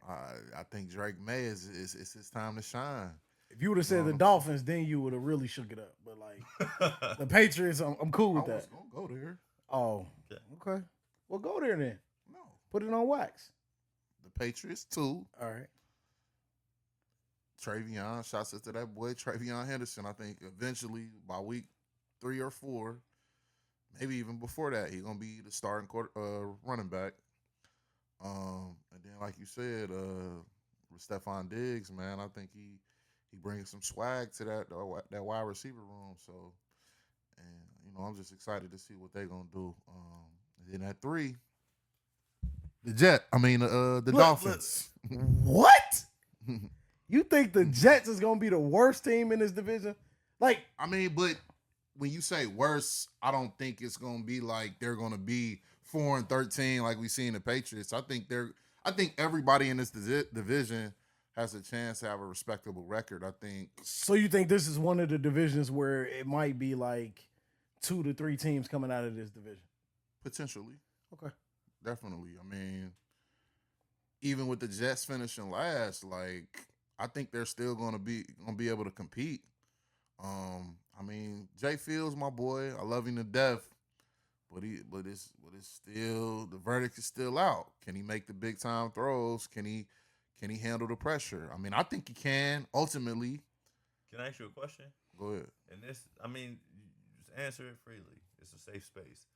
I think Drake May is his time to shine. If you would have said the Dolphins, then you would have really shook it up. But like the Patriots, I'm cool with that. I was gonna go there. Oh, okay. Well, go there then. No, put it on wax. The Patriots. 2. All right. Travion, shouts out to that boy, Travion Henderson. I think eventually by week 3 or 4, maybe even before that, he's gonna be the starting running back. And then like you said, with Stephon Diggs, man, I think he brings some swag to that wide receiver room. So, and I'm just excited to see what they're gonna do. And then at 3, the Dolphins. What? You think the Jets is gonna be the worst team in this division? Like, But when you say worse, I don't think it's gonna be like they're gonna be 4-13 like we see in the Patriots. I think everybody in this division has a chance to have a respectable record. I think. So you think this is one of the divisions where it might be like 2 to 3 teams coming out of this division? Potentially. Okay. Definitely. Even with the Jets finishing last, like I think they're still gonna be able to compete. Jay Fields, my boy, I love him to death, but it's still, the verdict is still out. Can he make the big time throws? Can he handle the pressure? I think he can ultimately. Can I ask you a question? Go ahead. And this, just answer it freely. It's a safe space.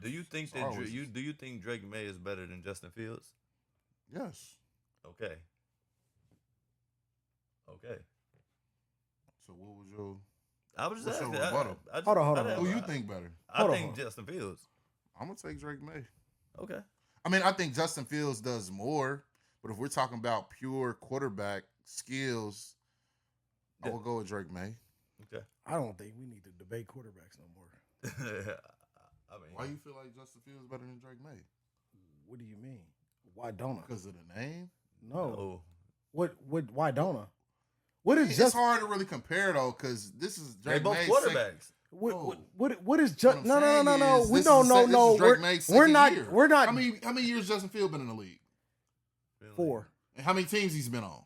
Do you think do you think Drake May is better than Justin Fields? Yes. Okay. So what was your? I was just what's asking. your rebuttal? Hold on. Who you think better? I think Justin Fields. I'm gonna take Drake May. Okay. I think Justin Fields does more, but if we're talking about pure quarterback skills, I will go with Drake May. Okay. I don't think we need to debate quarterbacks no more. Why you feel like Justin Fields better than Drake May? What do you mean? Why don't I? Because of the name? No. What? Why don't I? What is It's hard to really compare though, because this is Drake May's quarterbacks. What is just no. We don't know. No, we're not. How many years Justin Fields been in the league? 4. And how many teams he's been on?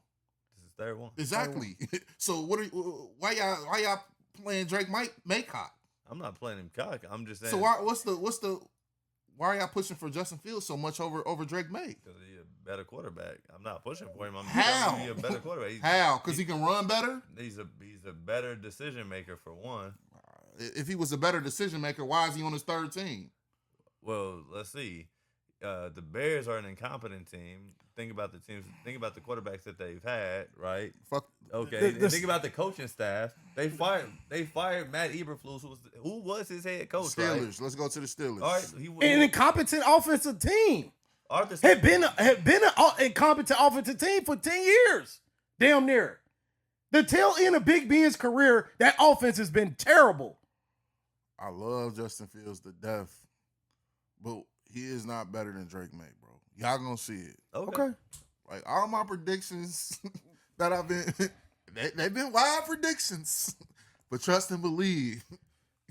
This is third one. Exactly. So why y'all playing Drake Maycock? I'm not playing him cock. I'm just saying. So why are y'all pushing for Justin Fields so much over Drake May? Because he's a better quarterback. I'm not pushing for him. I'm How? telling you he's a better quarterback. How? Because he can run better? He's a better decision maker for one. If he was a better decision maker, why is he on his third team? Well, let's see. The Bears are an incompetent team. Think about the teams. Think about the quarterbacks that they've had, right? Fuck. Okay. And think about the coaching staff. They fired Matt Eberflus, who was his head coach. Steelers. Right? Let's go to the Steelers. All right. An incompetent offensive team. Arthur had been an incompetent offensive team for 10 years, damn near. The tail end of Big Ben's career, that offense has been terrible. I love Justin Fields to death, but he is not better than Drake May, bro. Y'all gonna see it. Okay. Like all my predictions that I've been, they've been wild predictions, but trust and believe.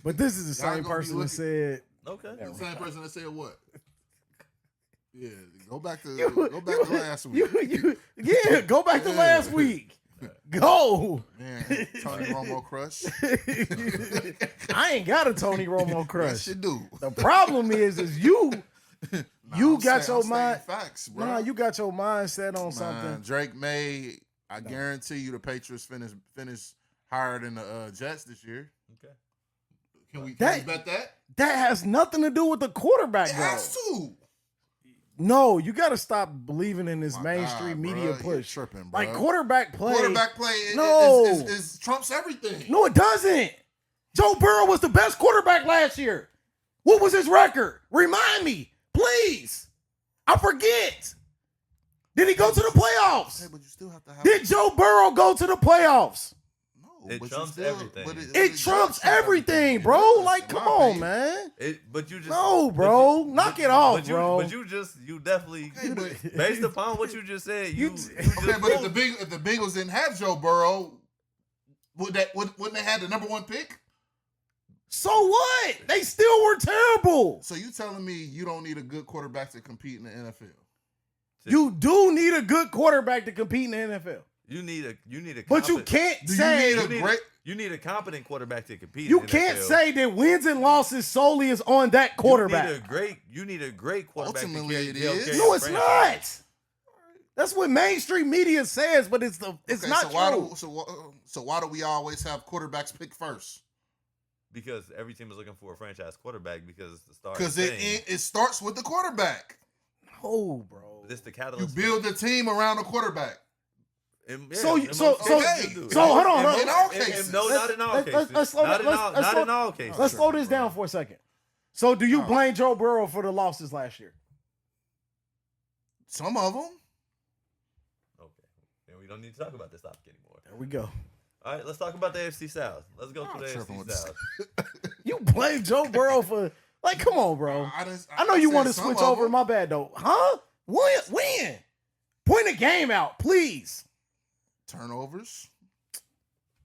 But this is the same person that said. Okay. The same person that said what? Yeah, go back to last week. Go back to last week. Go. Man, Tony Romo crush. I ain't got a Tony Romo crush. Yes, you do. The problem is you got your mind. Facts, bro. Nah, you got your mind set on something. Drake May, I guarantee you the Patriots finish higher than the Jets this year. Okay. Can we bet that? That has nothing to do with the quarterback. It has to. No, you got to stop believing in this mainstream media push. You're tripping, bro. Like quarterback play no. is trumps everything. No, it doesn't. Joe Burrow was the best quarterback last year. What was his record? Remind me, please. I forget. Did he go to the playoffs? Hey, but you still have to have. Did Joe Burrow go to the playoffs? It trumps everything. It trumps everything, bro. Like, come on, man. No, bro. Knock it off, bro. But you definitely, based upon what you just said, but if the Bengals didn't have Joe Burrow, wouldn't they have the number 1 pick? So what? They still were terrible. So you telling me you don't need a good quarterback to compete in the NFL? You do need a good quarterback to compete in the NFL. You need a But you can't say you need a competent quarterback to compete. You in the can't NFL. say that wins and losses solely is on that quarterback. You need a great quarterback. Ultimately, to it carry is. No, the it's franchise. not. That's what mainstream media says, but it's not true. So why do we always have quarterbacks pick first? Because every team is looking for a franchise quarterback because it's the start. Because it starts with the quarterback. No, bro. This the You catalyst. build the team around the quarterback. So hold on. In all cases. No, not in all cases. Not in all cases. Let's slow this down for a second. So do you blame Joe Burrow for the losses last year? Some of them. Okay. Then we don't need to talk about this topic anymore. There we go. All right, let's talk about the AFC South. Let's go through the AFC South. You blame Joe Burrow for come on, bro. I know you want to switch over. My bad though. Huh? When? Point a game out, please. Turnovers.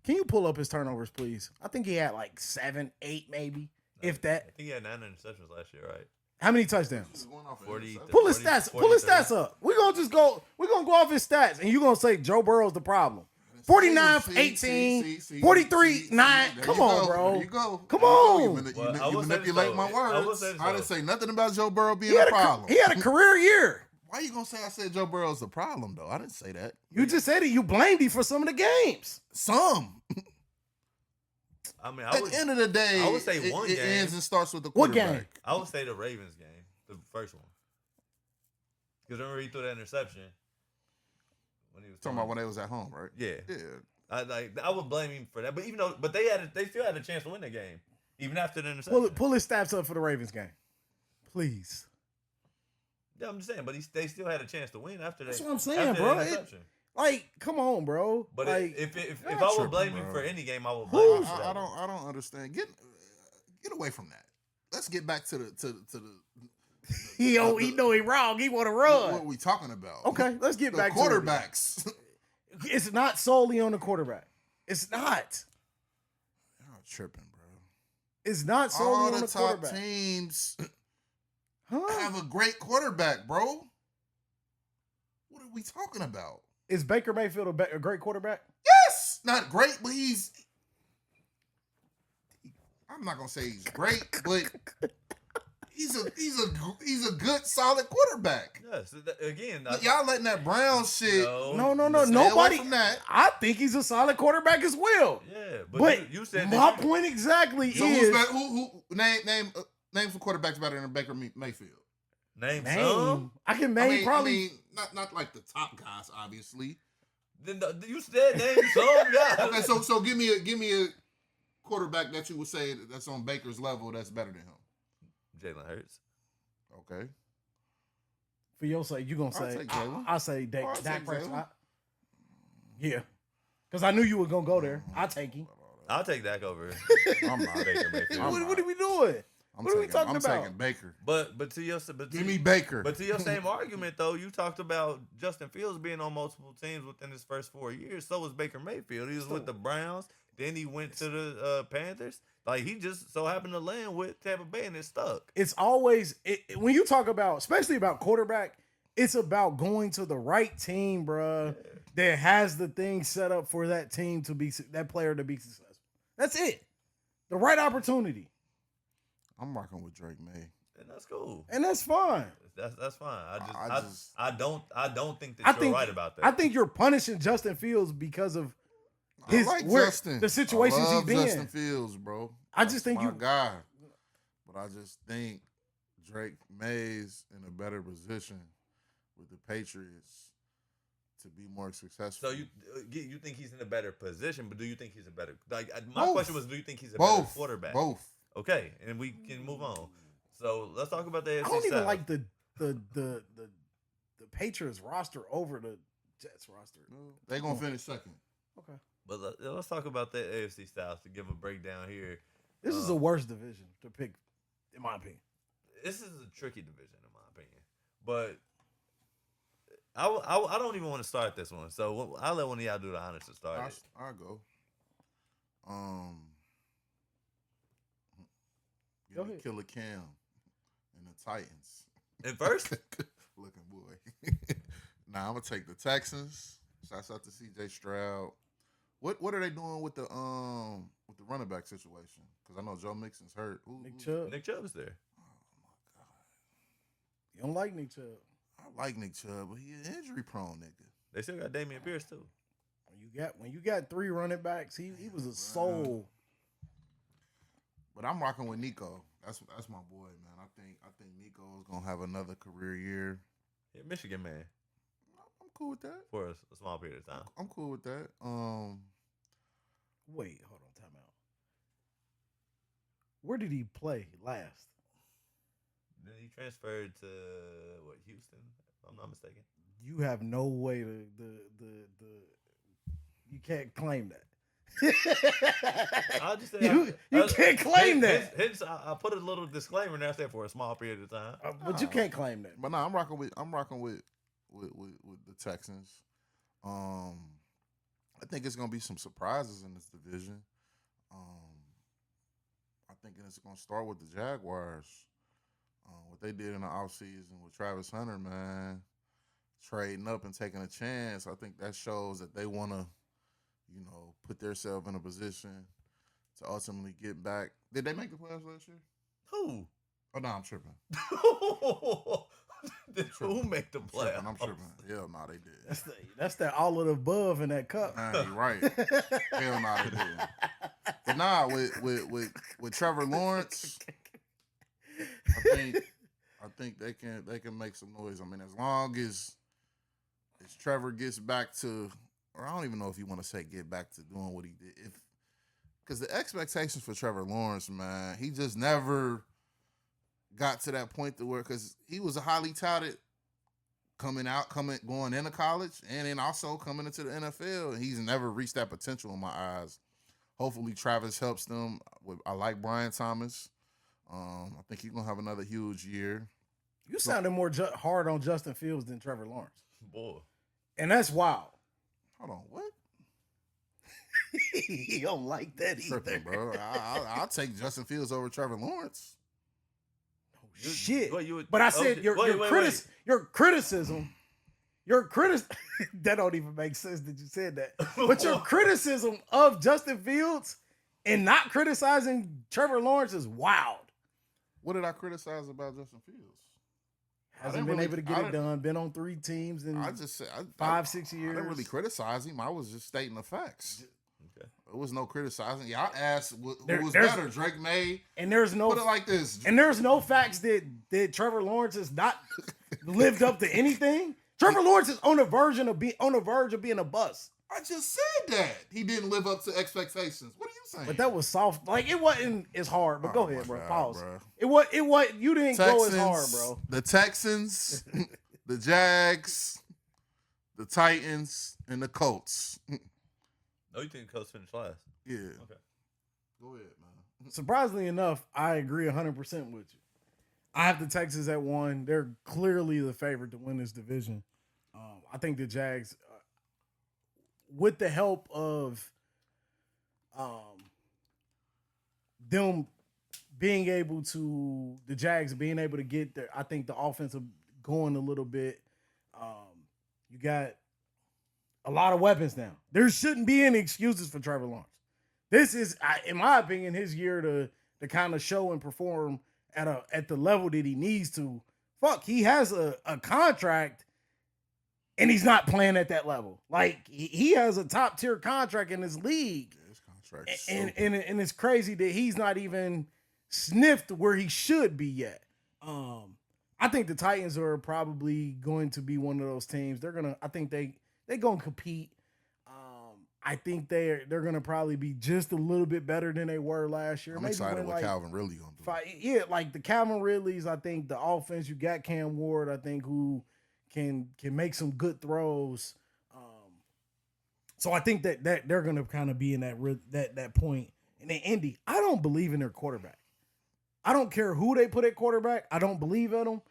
Can you pull up his turnovers, please? I think he had like 7, 8, maybe, if that. I think he had 9 interceptions last year, right? How many touchdowns? 40. Pull his stats. Pull his stats up. We're gonna go off his stats, and you're gonna say Joe Burrow's the problem. 49, 18, 43, 9. Come on, bro. There you go. Come on. You manipulate my words. I didn't say nothing about Joe Burrow being a problem. He had a career year. Why are you going to say I said Joe Burrow's the problem, though? I didn't say that. You just said it. You blamed him for some of the games. Some. I mean, at the end of the day, I would say one game. It ends and starts with the quarterback. What game? I would say the Ravens game, the first one. Because remember he threw that interception when he was talking about when they was at home, right? Yeah. Yeah. I would blame him for that. But they still had a chance to win the game, even after the interception. Pull his stats up for the Ravens game, please. Yeah, I'm just saying, but they still had a chance to win after that. That's what I'm saying, bro. Come on, bro. But like, if I would blame him for any game, I would blame him for that. I don't understand. Get away from that. Let's get back to the. He know he wrong. He want to run. What are we talking about? Okay, let's get back to quarterbacks. It's not solely on the quarterback. It's not. You're tripping, bro. It's not solely on the quarterback. All the top teams have a great quarterback, bro. What are we talking about? Is Baker Mayfield a great quarterback? Yes, not great, but I'm not gonna say he's great, but he's a good, solid quarterback. Yes, again, y'all letting that Brown shit. No. Nobody. Away from that. I think he's a solid quarterback as well. Yeah, but you said my point exactly so is who name some quarterbacks better than Baker Mayfield. Name some. I can name probably. I mean, not like the top guys, obviously. Then you said name some guys. Okay, so give me a quarterback that you would say that's on Baker's level that's better than him. Jalen Hurts. Okay. For your sake, you gonna say I'll say Dak Prescott. Yeah, because I knew you were gonna go there. I'll take him. I'll take Dak over. I'm not Baker Mayfield. What are we doing? What are we talking about? I'm taking Baker. But give me Baker. But to your same argument though, you talked about Justin Fields being on multiple teams within his first 4 years. So was Baker Mayfield. He was with the Browns. Then he went to the Panthers. Like he just so happened to land with Tampa Bay and it stuck. It's always when you talk about, especially about quarterback, it's about going to the right team, bruh, that has the thing set up for that team to be that player to be successful. That's it. The right opportunity. I'm rocking with Drake May, and that's cool, and that's fine. That's fine. I don't think that you're right about that. I think you're punishing Justin Fields because of his Justin. The situations he's been in. Justin Fields, bro. I just think my guy, but I just think Drake May's in a better position with the Patriots to be more successful. So you think he's in a better position, but do you think he's a better? My question was, do you think he's a better quarterback? Both. Okay, and we can move on. So let's talk about the AFC I don't even South. like the Patriots roster over the Jets roster. They're gonna finish second. Okay, but let's talk about the AFC South to give a breakdown here. This is the worst division to pick, in my opinion. This is a tricky division, in my opinion. But I don't even want to start this one. So I'll let one of y'all do the honors to start it. I'll go. Go ahead. Killer Cam and the Titans. And first? Looking boy. Nah, I'm going to take the Texans. Shouts out to C.J. Stroud. What are they doing with the running back situation? Because I know Joe Mixon's hurt. Nick Chubb. Nick Chubb is there. Oh my god. You don't like Nick Chubb. I like Nick Chubb, but he an injury prone nigga. They still got Damian Pierce too. When you got 3 running backs, he was a soul. But I'm rocking with Nico. That's my boy, man. I think Nico is gonna have another career year. Yeah, Michigan man. I'm cool with that. For a small period of time. I'm cool with that. Wait, hold on, time out. Where did he play last? Then he transferred to Houston, if I'm not mistaken. You have no way to you can't claim that. I just you can't claim that. Hence, I put a little disclaimer there. I said for a small period of time. But you can't claim that. But no, I'm rocking with the Texans. I think it's gonna be some surprises in this division. I think it's gonna start with the Jaguars. What they did in the offseason with Travis Hunter, man, trading up and taking a chance. I think that shows that they want to, put themselves in a position to ultimately get back. Did they make the playoffs last year? Who? Oh, no, I'm tripping. Who made the playoffs? I'm tripping. Hell no, they did. That's that all of the above in that cup. You're right. Hell no, they did. But nah, with Trevor Lawrence, I think they can make some noise. I mean, as long as Trevor gets back to, or I don't even know if you want to say get back to doing what he did, because the expectations for Trevor Lawrence, man, he just never got to that point to where, because he was a highly touted going into college, and then also coming into the NFL, and he's never reached that potential in my eyes. Hopefully, Travis helps them. I like Brian Thomas. I think he's gonna have another huge year. You sounded more hard on Justin Fields than Trevor Lawrence, boy, and that's wild. Hold on, what? You don't like that either, tripping, bro. I'll take Justin Fields over Trevor Lawrence. Oh shit! But I said your criticism. That don't even make sense that you said that. But your criticism of Justin Fields and not criticizing Trevor Lawrence is wild. What did I criticize about Justin Fields? Hasn't been able to get it done. Been on 3 teams in 5-6 years. I didn't really criticize him. I was just stating the facts. Okay. There was no criticizing. Yeah, I asked who was better, Drake May. And there's no put it like this. And there's no facts that Trevor Lawrence has not lived up to anything. Trevor Lawrence is on the verge of being a bust. I just said that he didn't live up to expectations. What are you saying? But that was soft. Like, it wasn't as hard. But go ahead, bro. God, Pause. Bro. It was. You didn't go as hard, bro. The Texans, the Jags, the Titans, and the Colts. No, you think the Colts finished last? Yeah. Okay. Go ahead, man. Surprisingly enough, I agree 100% with you. I have the Texans at 1. They're clearly the favorite to win this division. I think the Jags, with the help of them being able to, the Jags being able to get their, I think the offensive going a little bit. You got a lot of weapons now. There shouldn't be any excuses for Trevor Lawrence. This is, in my opinion, his year to kind of show and perform at the level that he needs to. Fuck, he has a contract and he's not playing at that level. Like, he has a top tier contract in this league. Yeah, his contract and it's crazy that he's not even sniffed where he should be yet. I think the Titans are probably going to be one of those teams. I think they're going to compete. I think they're going to probably be just a little bit better than they were last year. I'm excited what Calvin Ridley going to do. Yeah, like the Calvin Ridleys, I think the offense, you got Cam Ward, I think, who can make some good throws. So I think that they're going to kind of be in that point. And then Indy, I don't believe in their quarterback. I don't care who they put at quarterback. I don't believe in them.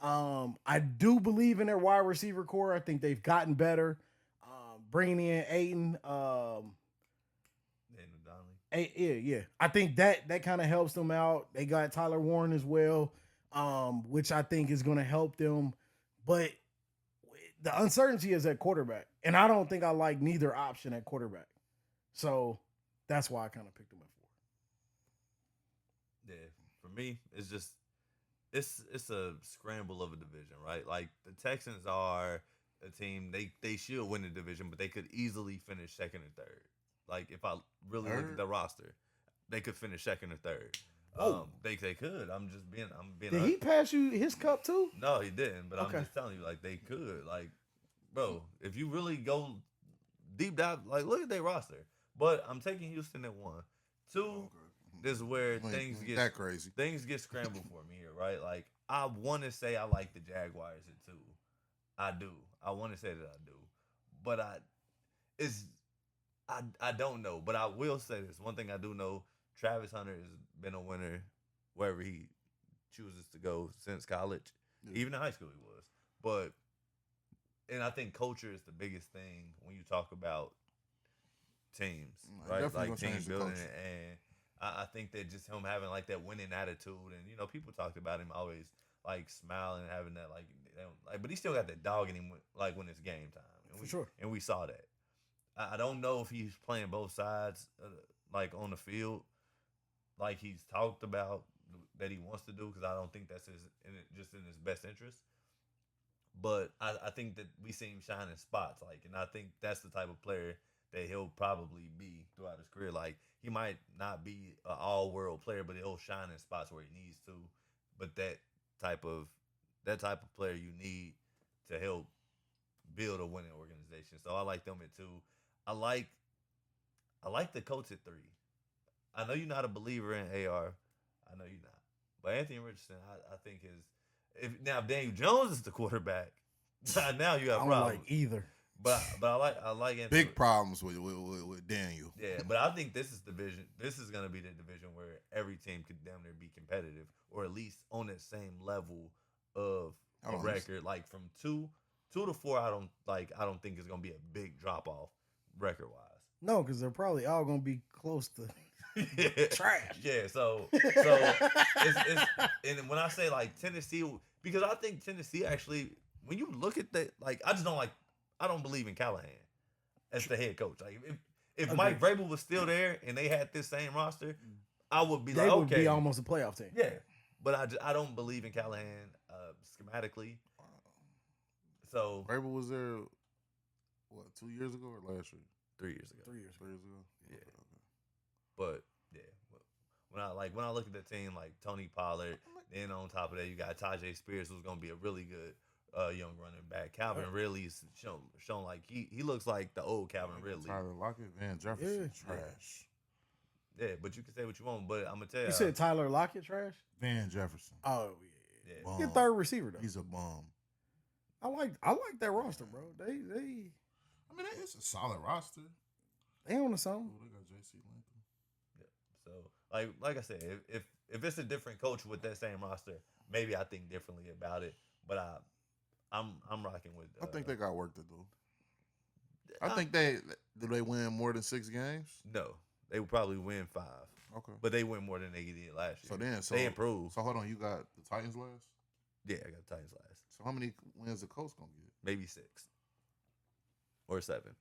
I do believe in their wide receiver core. I think they've gotten better. Bringing in Aiden. Yeah. I think that kind of helps them out. They got Tyler Warren as well, which I think is going to help them. But the uncertainty is at quarterback. And I don't think I like neither option at quarterback. So that's why I kind of picked him at 4. Yeah, for me, it's just it's a scramble of a division, right? Like the Texans are a team they should win the division, but they could easily finish second or third. Like if I really look at the roster, they could finish second or third. They could. I'm being. Did he pass you his cup too? No, he didn't. But Okay. I'm just telling you, like they could. Like, bro, if you really go deep dive, like look at their roster. But I'm taking Houston at 1. 2. This is where that crazy. Things get scrambled for me here, right? Like I want to say I like the Jaguars at 2. I do. I want to say that I do, but I don't know. But I will say this: one thing I do know: Travis Hunter has been a winner wherever he chooses to go since college. Yeah. Even in high school, he was. And I think culture is the biggest thing when you talk about teams, right? Like team building, and I think that just him having like that winning attitude, and people talked about him always like smiling and having that like, but he still got that dog in him like when it's game time. And sure. And we saw that. I don't know if he's playing both sides like on the field, like he's talked about that he wants to do, because I don't think that's just in his best interest. But I think that we see him shine in spots, and I think that's the type of player that he'll probably be throughout his career. Like he might not be an all-world player, but he'll shine in spots where he needs to. But that type of player you need to help build a winning organization. So I like them at 2. I like the coach at 3. I know you're not a believer in AR. I know you're not. But Anthony Richardson, I think if Daniel Jones is the quarterback, now you have problems. I don't like either. But I like Anthony. Big problems with Daniel. Yeah, but I think this is division. This is going to be the division where every team could damn near be competitive, or at least on that same level of a record. Like from 2 to 4, I don't think it's going to be a big drop off record wise. No, because they're probably all going to be close to trash. Yeah, so it's and when I say like Tennessee, because I think Tennessee actually, when you look at that, like I don't believe in Callahan as the head coach. Like if Mike Vrabel was still there and they had this same roster, I would be they would be almost a playoff team. Yeah, but I don't believe in Callahan schematically. So Vrabel was there, what, 2 years ago or last year? 3 years ago. 3 years ago. Yeah. Okay. But yeah, when I look at the team, like Tony Pollard, then on top of that you got Tajay Spears, who's gonna be a really good young running back. Calvin Ridley's shown like he looks like the old Calvin Ridley. Tyler Lockett, Van Jefferson, trash. Yeah, but you can say what you want. But I'm gonna tell you, you said Tyler Lockett trash. Van Jefferson. Oh yeah. He's a third receiver though. He's a bum. I like that roster, bro. They. I mean, it's a solid roster. They on the song. They got J.C. Lincoln. Yeah. So like I said, if it's a different coach with that same roster, maybe I think differently about it. But I'm rocking with. I think they got work to do. I think do they win more than 6 games? No, they would probably win 5. Okay, but they win more than they did last year. So they improved. So hold on, you got the Titans last? Yeah, I got the Titans last. So how many wins the Colts gonna get? Maybe 6 or 7.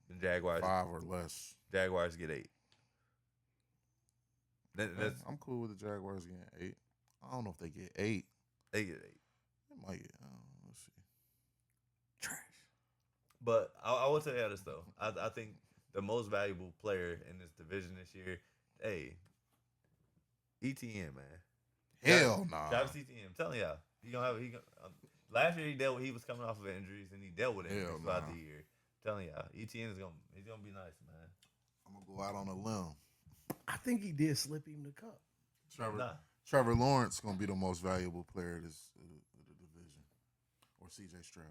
The Jaguars 5 or less. Jaguars get 8. I'm cool with the Jaguars getting 8. I don't know if they get 8. They get 8. They might get. Let's see. Trash. But I will tell you this though. I think the most valuable player in this division this year, ETN, man. Hell nah. Travis ETN. I'm telling y'all, last year he was coming off of injuries and he dealt with injuries throughout the year. I'm telling y'all, ETN he's gonna be nice, man. I'm gonna go out on a limb. I think he did slip him the cup. Trevor Lawrence gonna be the most valuable player of the division, or C.J. Stroud.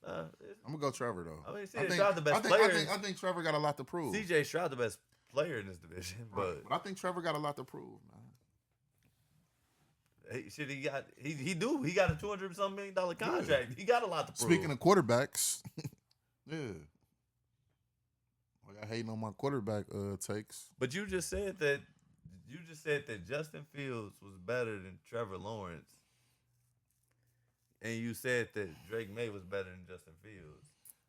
I'm gonna go Trevor though. I mean, C.J. Stroud the best player. I think Trevor got a lot to prove. C.J. Stroud the best player in this division, but I think Trevor got a lot to prove, man. He got a $200-something million contract. Yeah. He got a lot to prove. Speaking of quarterbacks, yeah. I hating on my quarterback takes. But you just said that Justin Fields was better than Trevor Lawrence. And you said that Drake May was better than Justin Fields.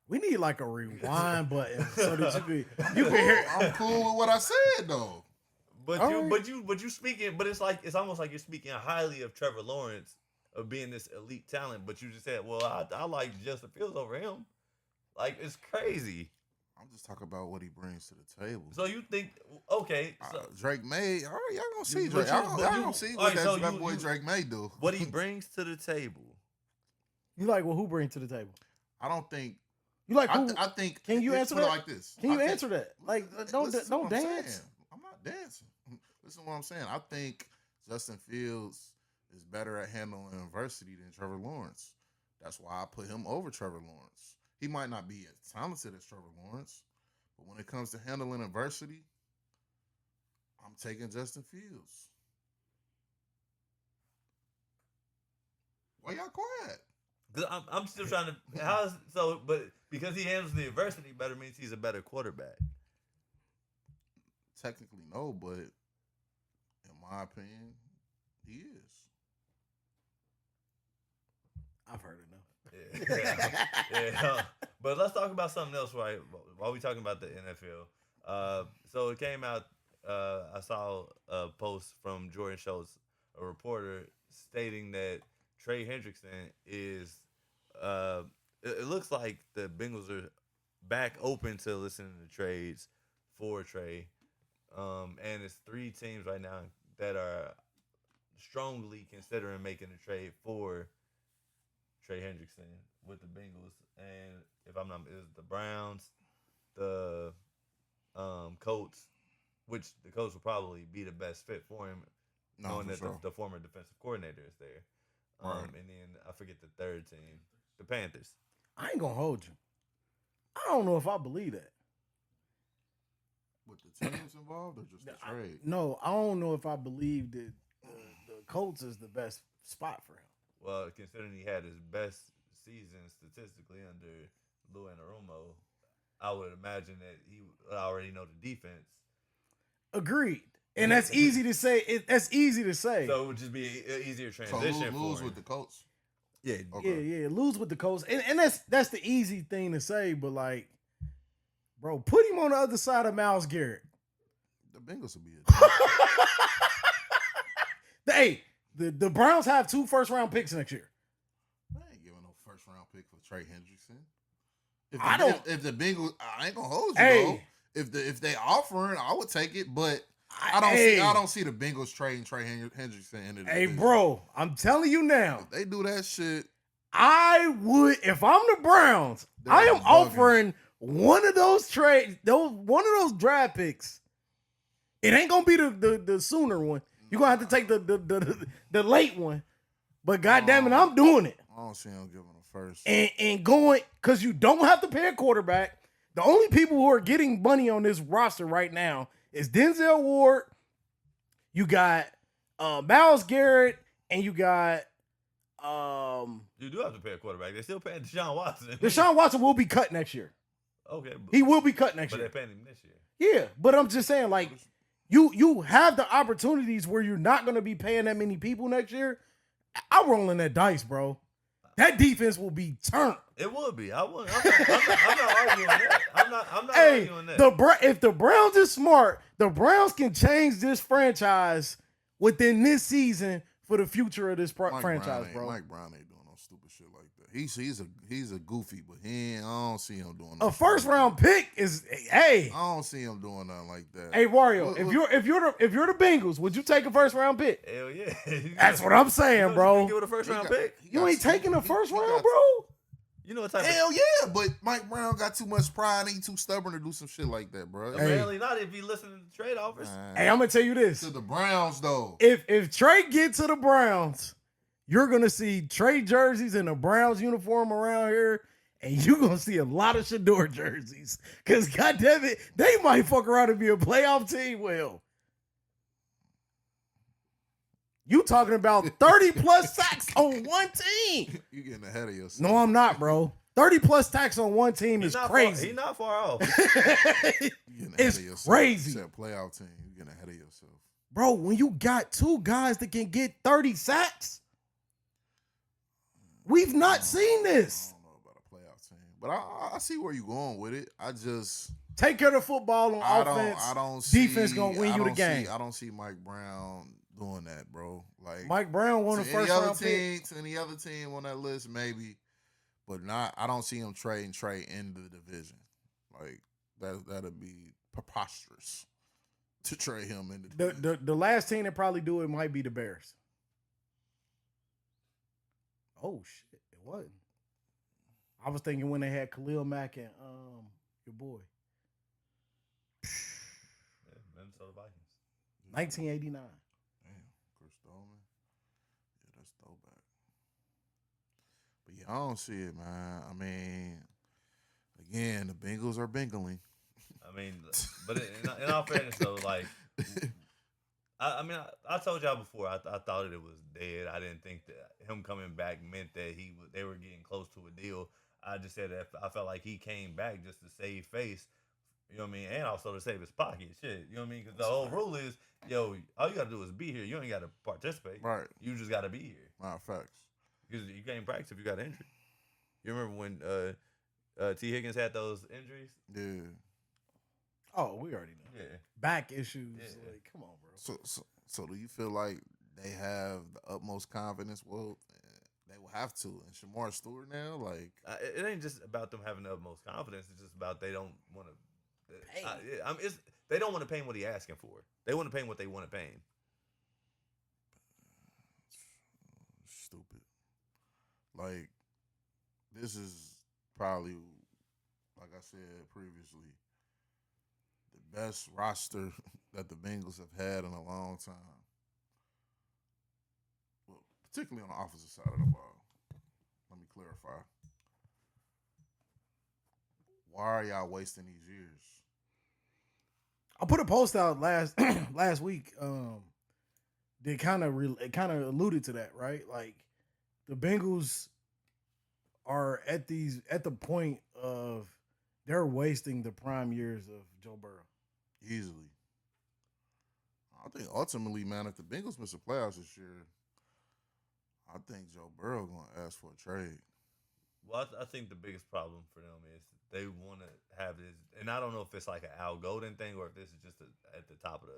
We need like a rewind button so that you can hear. I'm cool with what I said though. But you speaking, but it's almost like you're speaking highly of Trevor Lawrence of being this elite talent. But you just said, well, I like Justin Fields over him. Like, it's crazy. I'm just talking about what he brings to the table. So you think, okay, so, Drake May, all right, y'all gonna see But Drake. you- Y'all but gonna you- see all what right, so that you- boy you- Drake May do. what he brings to the table. You like what who bring to the table? I don't think. You like who? I think. Can you let's answer put it that? like this? Can you I think- answer that? Like, Listen to don't what I'm dance. saying. I'm not dancing. Listen to what I'm saying. I think Justin Fields is better at handling adversity than Trevor Lawrence. That's why I put him over Trevor Lawrence. He might not be as talented as Trevor Lawrence, but when it comes to handling adversity, I'm taking Justin Fields. Why y'all quiet? Cause I'm still trying to but because he handles the adversity better means he's a better quarterback. Technically, no, but in my opinion, he is. I've heard enough. Yeah. But let's talk about something else, right? While we talking about the NFL, so it came out. I saw a post from Jordan Schultz, a reporter, stating that Trey Hendrickson is. It looks like the Bengals are back open to listening to trades for Trey, and it's 3 teams right now that are strongly considering making a trade for Trey Hendrickson with the Bengals, and if I'm not, it's the Browns, the Colts, which the Colts will probably be the best fit for him, knowing that the former defensive coordinator is there. Right. And then I forget the third team, the Panthers. I ain't gonna hold you. I don't know if I believe that. With the teams involved or just the trade? No, I don't know if I believe that the Colts is the best spot for him. Well, considering he had his best season statistically under Lou Anarumo, I would imagine that he would already know the defense. Agreed. And that's easy to say. That's easy to say. So it would just be an easier transition So lose for him. with the Colts. Yeah. Okay. Yeah, lose with the Colts. And that's the easy thing to say, but like, bro, put him on the other side of Myles Garrett. The Bengals will be a Hey, the Browns have 2 first-round picks next year. I ain't giving no first round pick for Trey Hendrickson. If the Bengals, I ain't gonna hold you though. If they offering, I would take it, but I don't see the Bengals trading Trey Hendrickson into the division. Bro, I'm telling you now. If they do that shit, I would, if I'm the Browns, I am offering one of those one of those draft picks. It ain't gonna be the sooner one. You're gonna have to take the late one. But goddamn it, I'm doing it. I don't see him giving a first. And going, because you don't have to pay a quarterback. The only people who are getting money on this roster right now is Denzel Ward. You got Myles Garrett, and you got you do have to pay a quarterback. They're still paying Deshaun Watson. Deshaun Watson will be cut next year. Okay. He will be cut next but year. they're paying him this year. Yeah, but I'm just saying, like, you have the opportunities where you're not going to be paying that many people next year. I'm rolling that dice, bro. That defense will be turned. It would be. I'm not arguing that. I'm not arguing that. If the Browns is smart, the Browns can change this franchise within this season for the future of this franchise, bro. Mike Brown ain't doing no stupid shit like that. He's a goofy, but I don't see him doing a first round pick is I don't see him doing nothing like that. Hey Wario, if you're the Bengals, would you take a first round pick? Hell yeah. That's what I'm saying, bro. Give it a first round pick. You ain't taking a first round, bro. You know what type Hell yeah, but Mike Brown got too much pride. He too stubborn to do some shit like that, bro. Apparently not if you listen to the trade offers. Hey, I'm gonna tell you this. To the Browns though. If Trey get to the Browns, you're gonna see Trey jerseys in a Browns uniform around here, and you're gonna see a lot of Shador jerseys. Cause goddamn it, they might fuck around and be a playoff team. Well, you talking about 30 plus sacks on one team. You getting ahead of yourself. No, I'm not, bro. 30 plus sacks on one team is crazy. He's not far off. It's crazy. You said playoff team. You're getting ahead of yourself. Bro, when you got 2 guys that can get 30 sacks, we've not seen this. I don't know about a playoff team, But I see where you're going with it. I just take care of the football on offense. I don't see defense gonna win you the game. I don't see Mike Brown doing that, bro. Like Mike Brown won the first round pick. To any other team on that list, maybe, but not. I don't see him trading Trey in the division. Like that'd be preposterous to trade him in the division. The last team that probably do it might be the Bears. Oh shit, it wasn't. I was thinking when they had Khalil Mack and your boy. Yeah, Minnesota Vikings. 1989. Damn, Chris Dolman. Yeah, that's throwback. But yeah, I don't see it, man. I mean, again, the Bengals are bingling. I mean, but in all fairness, though, like, I told y'all before, I thought it was dead. I didn't think that him coming back meant that they were getting close to a deal. I just said that I felt like he came back just to save face, you know what I mean, and also to save his pocket, shit, you know what I mean? Because the whole rule is, yo, all you got to do is be here. You ain't got to participate. Right. You just got to be here. Facts. Because you can't practice if you got injured. You remember when T. Higgins had those injuries? Yeah. Oh, we already know. Yeah. Back issues. Yeah. Like, come on, bro. So do you feel like they have the utmost confidence? Well, they will have to. And Shamar Stewart now, like it ain't just about them having the utmost confidence. It's just about they don't want to pay. They don't want to pay him what he asking for. They want to pay him what they want to pay him. Stupid. Like this is probably, like I said previously, the best roster that the Bengals have had in a long time. Well, particularly on the opposite side of the ball. Let me clarify. Why are y'all wasting these years? I put a post out last week. That kind of alluded to that, right? Like the Bengals are at the point of they're wasting the prime years of Joe Burrow. Easily. I think ultimately, man, if the Bengals miss the playoffs this year, I think Joe Burrow gonna ask for a trade. Well, I think the biggest problem for them is they want to have this, and I don't know if it's like an Al Golden thing or if this is just at the top of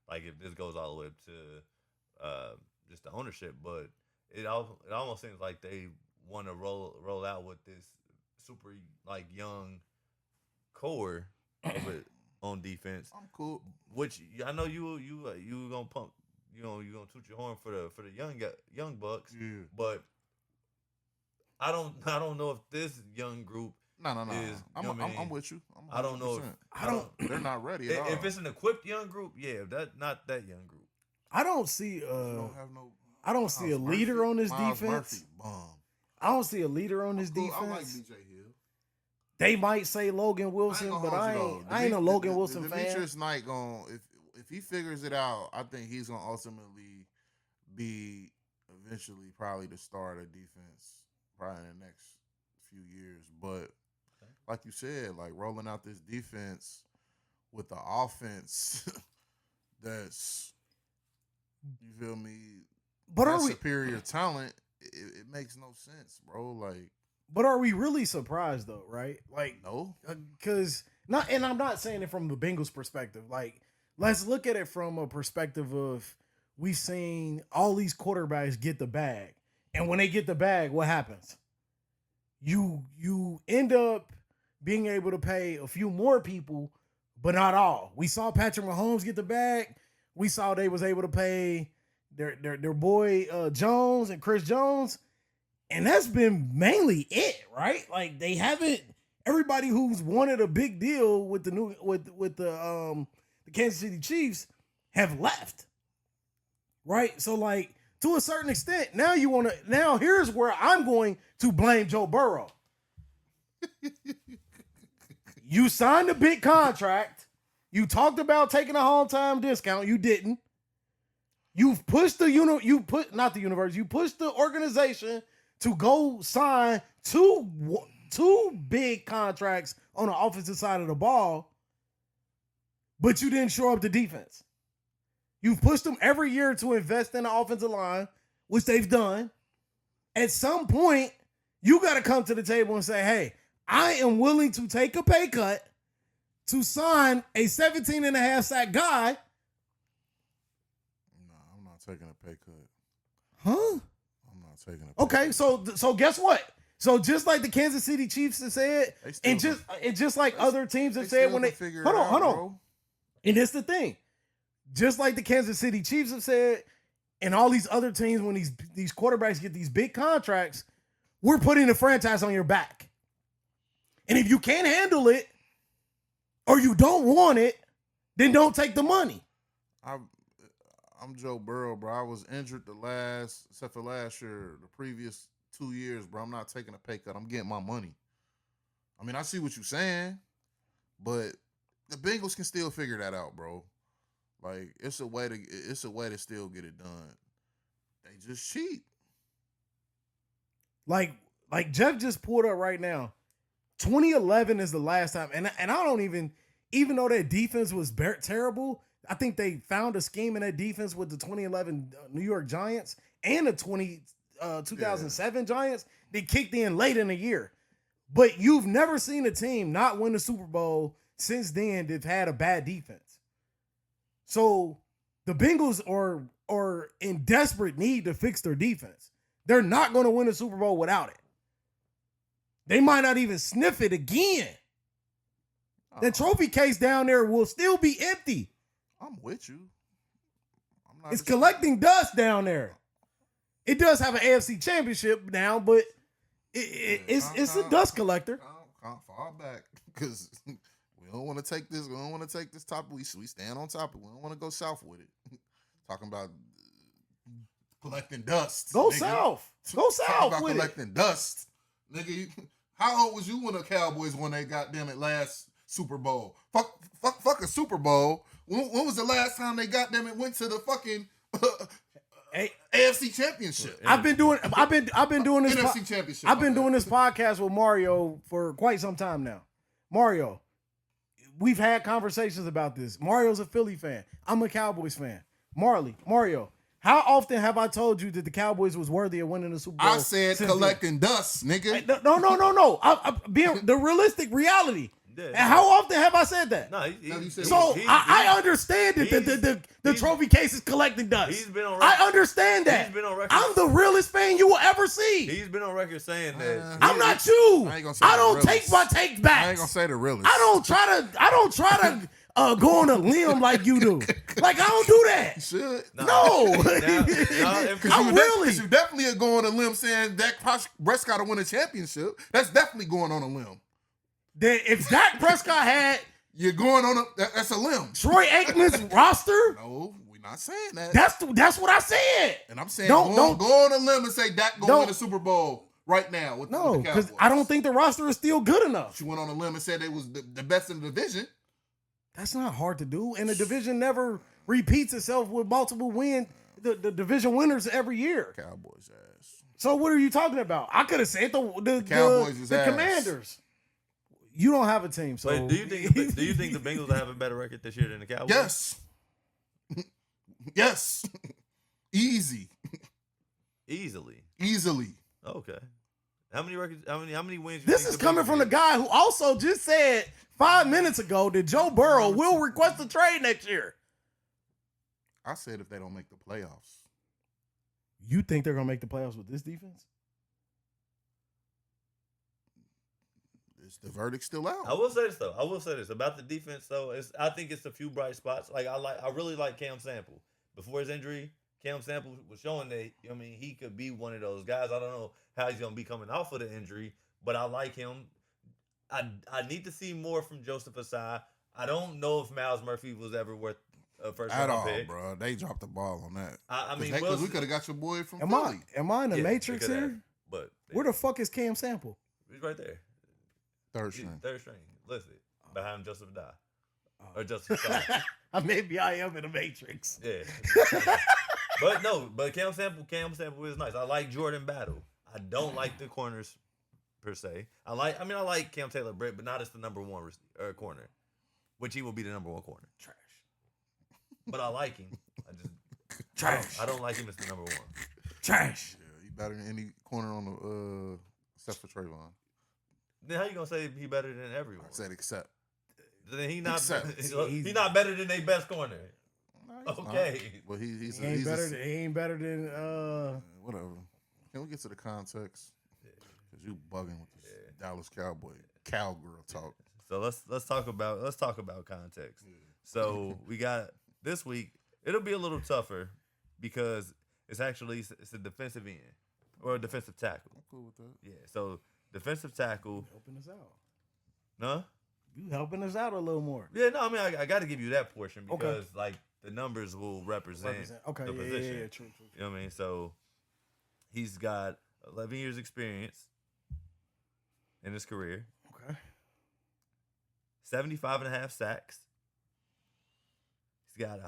like if this goes all the way up to just the ownership, but it almost seems like they want to roll out with this super like young core of it on defense. I'm cool. Which I know you gonna pump, you gonna toot your horn for the young bucks. Yeah. But I don't know if this young group. No. Is, I'm with you. I don't know if they're not ready at all. If it's an equipped young group, yeah, not that young group. I don't see I don't see a leader on this defense. Murphy, bomb. I don't see a leader on this defense. I like BJ Hill. They might say Logan Wilson, but I ain't a Logan Wilson fan. Demetrius Knight if he figures it out, I think he's gonna ultimately be eventually probably the star of the defense, probably in the next few years. But like you said, like rolling out this defense with the offense that's, you feel me, but that's superior talent, it makes no sense, bro. Like, but are we really surprised though, right? Like, no, because and I'm not saying it from the Bengals perspective. Like, let's look at it from a perspective of we've seen all these quarterbacks get the bag, and when they get the bag, what happens? You end up being able to pay a few more people, but not all. We saw Patrick Mahomes get the bag. We saw they was able to pay their boy Jones and Chris Jones. And that's been mainly it, right? Like they haven't. Everybody who's wanted a big deal with the Kansas City Chiefs have left, right? So like to a certain extent, now here's where I'm going to blame Joe Burrow. You signed a big contract. You talked about taking a home-time discount. You didn't. You've pushed you pushed the organization to go sign two big contracts on the offensive side of the ball, but you didn't shore up the defense. You've pushed them every year to invest in the offensive line, which they've done. At some point, you got to come to the table and say, hey, I am willing to take a pay cut to sign a 17.5 sack guy. No, I'm not taking a pay cut. Huh? I'm not taking a pay Okay, cut. so guess what? So just like the Kansas City Chiefs have said, and just like other teams have said when they hold on. And it's the thing. Just like the Kansas City Chiefs have said, and all these other teams, when these quarterbacks get these big contracts, we're putting the franchise on your back. And if you can't handle it or you don't want it, then don't take the money. I'm Joe Burrow, bro. I was injured except for last year, the previous 2 years, bro. I'm not taking a pay cut. I'm getting my money. I mean, I see what you're saying, but the Bengals can still figure that out, bro. Like, it's a way to still get it done. They just cheat. Like Jeff just pulled up right now. 2011 is the last time, and I don't even though that defense was terrible, I think they found a scheme in that defense with the 2011 New York Giants and the 2007 Giants. They kicked in late in the year, but you've never seen a team not win the Super Bowl since then that's had a bad defense. So the Bengals are in desperate need to fix their defense. They're not going to win a Super Bowl without it. They might not even sniff it again. The trophy case down there will still be empty. I'm with you. It's collecting dust down there. It does have an AFC championship now, but it's a dust collector. Can't fall back because we don't want to take this. We don't want to take this top. We stand on top of it. We don't want to go south with it. Talking about collecting dust. Go nigga. South. Go south Talking about with collecting dust, nigga. How old was you when the Cowboys won they goddamn it last Super Bowl? Fuck a Super Bowl. When was the last time they goddamn it went to the fucking AFC Championship? I've been doing this. NFC Championship. I've been doing this podcast with Mario for quite some time now. Mario, we've had conversations about this. Mario's a Philly fan. I'm a Cowboys fan. Mario, how often have I told you that the Cowboys was worthy of winning the Super Bowl? I said collecting dust, nigga. No. I'm being the realistic reality. Yeah, and how often have I said that? No, I understand that the trophy case is collecting dust. He's been on record. I understand that. He's been on record. I'm the realest fan you will ever see. He's been on record saying that. I'm not you. I don't take my takes back. I ain't gonna say the realest. I don't try to go on a limb like you do. Like, I don't do that. You should. No. I'm really. You definitely are going on a limb saying Dak Prescott to win a championship. That's definitely going on a limb. That if Dak Prescott had, you're going on that's a limb. Troy Aikman's roster. No, we're not saying that. That's what I said. And I'm saying don't go on a limb and say Dak gonna win the Super Bowl right now. With no, because I don't think the roster is still good enough. You went on a limb and said they was the best in the division. That's not hard to do, and the division never repeats itself with multiple wins. The division winners every year. Cowboys ass. So what are you talking about? I could have said the Cowboys the Commanders. You don't have a team, so but do you think the Bengals will have a better record this year than the Cowboys? Yes. Yes. Easily. Okay. How many records? How many wins? This is coming from the guy who also just said 5 minutes ago that Joe Burrow will request a trade next year. I said if they don't make the playoffs. You think they're gonna make the playoffs with this defense? The verdict's still out. I will say this though. About the defense though. I think it's a few bright spots. I really like Cam Sample. Before his injury, Cam Sample was showing that he could be one of those guys. I don't know how he's gonna be coming off of the injury, but I like him. I need to see more from Joseph Asai. I don't know if Miles Murphy was ever worth a first round pick. Bro. They dropped the ball on that. Because we could have got your boy from Philly. Am I in the Matrix here? But where the fuck is Cam Sample? He's right there. Third string. Listed behind Joseph Asai. Or Joseph Asai. Maybe I am in the Matrix. Yeah. But Cam Sample is nice. I like Jordan Battle. I don't like the corners per se. I like Cam Taylor-Britt, but not as the number one corner, which he will be the number one corner. Trash. But I like him. Trash. I don't like him as the number one. Trash. Yeah, he better than any corner on the except for Trayvon. Then how you gonna say he better than everyone? I said except. Then he not Except. he not better than their best corner. No, Okay. Well, he's He ain't better than whatever. Can we get to the context? Because you bugging with this Dallas cowgirl talk. So let's talk about context. Yeah. So we got this week. It'll be a little tougher because it's a defensive end or a defensive tackle. I'm cool with that. Yeah. So defensive tackle. helping us out. No. You helping us out a little more. Yeah. No. I mean, I got to give you that portion because like the numbers will represent Okay. the position. Yeah. True. You know what I mean? So he's got 11 years experience in his career. Okay. 75.5 sacks. He's got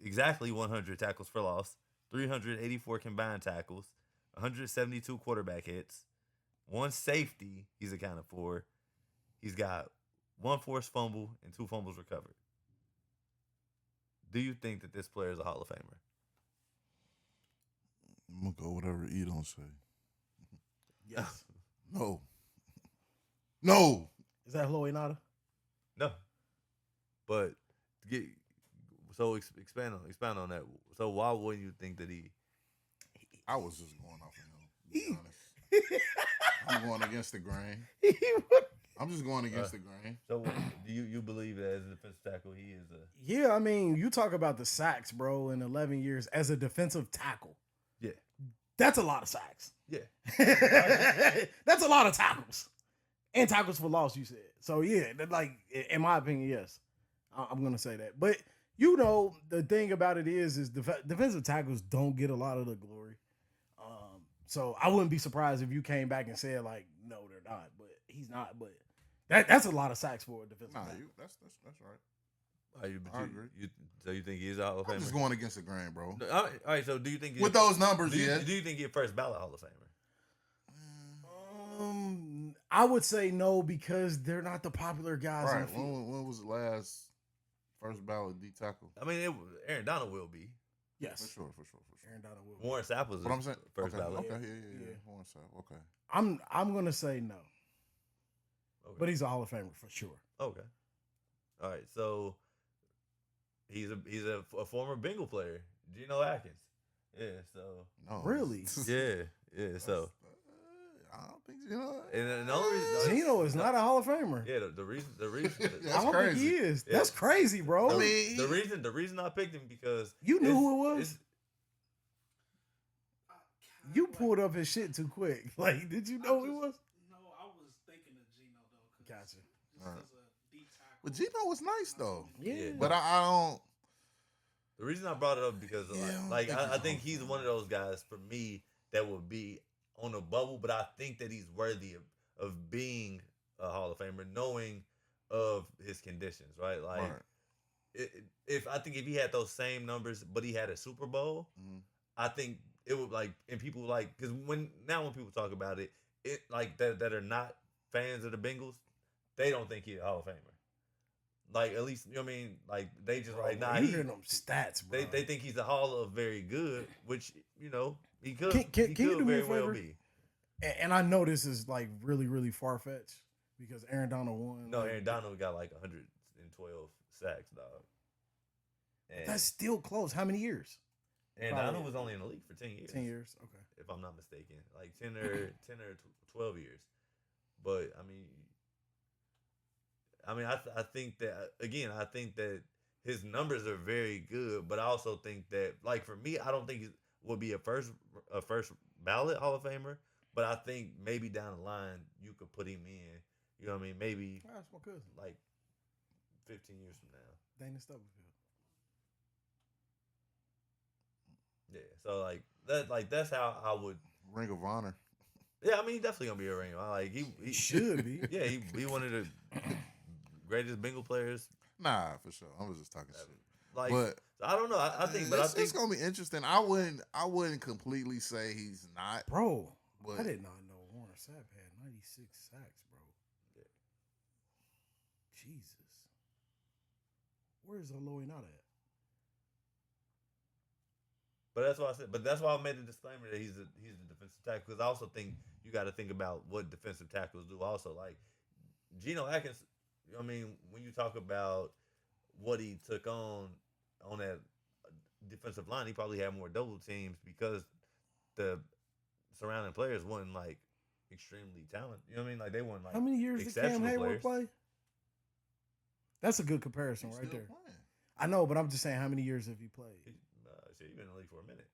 exactly 100 tackles for loss, 384 combined tackles, 172 quarterback hits, 1 safety he's accounted for. He's got 1 forced fumble and 2 fumbles recovered. Do you think that this player is a Hall of Famer? I'm gonna go whatever E don't say. Yes. No. No. Is that Chloe Nada? No. But expand on that. So why wouldn't you think that he? I was just going off of him. To be honest. I'm going against the grain. I'm just going against the grain. So do you believe that as a defensive tackle he is a? Yeah, I mean, you talk about the sacks, bro, in 11 years as a defensive tackle. Yeah. That's a lot of sacks. Yeah. That's a lot of tackles. And tackles for loss, you said. So, yeah, like, in my opinion, yes. I'm going to say that. But, you know, the thing about it is defensive tackles don't get a lot of the glory. So, I wouldn't be surprised if you came back and said, like, no, they're not. But he's not. But that's a lot of sacks for a defensive tackle. That's right. I agree. So you think he's a Hall of Famer? I'm just going against the grain, bro. All right. So do you think with those numbers? Do you think he's first ballot Hall of Famer? I would say no because they're not the popular guys. Right. When was the last first ballot D tackle? I mean, Aaron Donald will be. Yes, for sure. Aaron Donald will be. Warren Sapp was. But I'm saying first ballot. Okay, yeah. Warren Sapp. Okay. I'm gonna say no. Okay. But he's a Hall of Famer for sure. Okay. All right. So he's a former Bengal player, Geno Atkins. Yeah. So. No. Really? Yeah. So. I don't think Geno. And the only reason Geno is not a Hall of Famer. Yeah. The reason. That's I don't crazy. think he is. Yeah. That's crazy, bro. I mean, the reason I picked him because you knew who it was. You pulled up his shit too quick. Like, did you know who it was? No, I was thinking of Geno though. Gotcha. Right. As a D tackle. But Geno was nice though. Yeah. But I don't. The reason I brought it up because Yeah, I think he's one of those guys for me that would be on a bubble, but I think that he's worthy of being a Hall of Famer, knowing of his conditions, right? Like, Right. if he had those same numbers, but he had a Super Bowl, I think it would and people because when people talk about it like that are not fans of the Bengals, they don't think he's a Hall of Famer. Like, at least, you know what I mean? Like, they just you hear them stats, bro. they think he's a Hall of very good, which, you know, he could. Can he you could do me a very well favor? be. And I know this is like really, really far fetched because Aaron Donald won. No, Aaron Donald got like 112 sacks, dog. And That's still close. How many years? Aaron Donald was only in the league for 10 years. 10 years. Okay. If I'm not mistaken, like 10 or 12 years. But I think that I think that his numbers are very good, but I also think that, like, for me, I don't think he would be a first ballot Hall of Famer, but I think maybe down the line you could put him in. You know what I mean? Maybe That's my cousin. like 15 years from now. Dana Stubblefield. Yeah. So that's how I would. Ring of Honor. Yeah, I mean, he definitely gonna be a ringer. Like he should be. Yeah, he one of the greatest Bengal players. Nah, for sure. I was just talking shit. Like, but I don't know. I think it's gonna be interesting. I wouldn't completely say he's not, Bro, but I did not know Warren Sapp had 96 sacks, bro. Yeah. Jesus. Where's Aloy not at? But that's why I said. But that's why I made a disclaimer that he's a defensive tackle, because I also think you got to think about what defensive tackles do. Also, like Geno Atkins. I mean, when you talk about what he took on that defensive line, he probably had more double teams because the surrounding players weren't like extremely talented. You know what I mean? Like they weren't like how many years did Cam exceptional Hayward players. play? That's a good comparison He's right still there. playing. I know, but I'm just saying, how many years have he played? Shit, you've been in the league for a minute.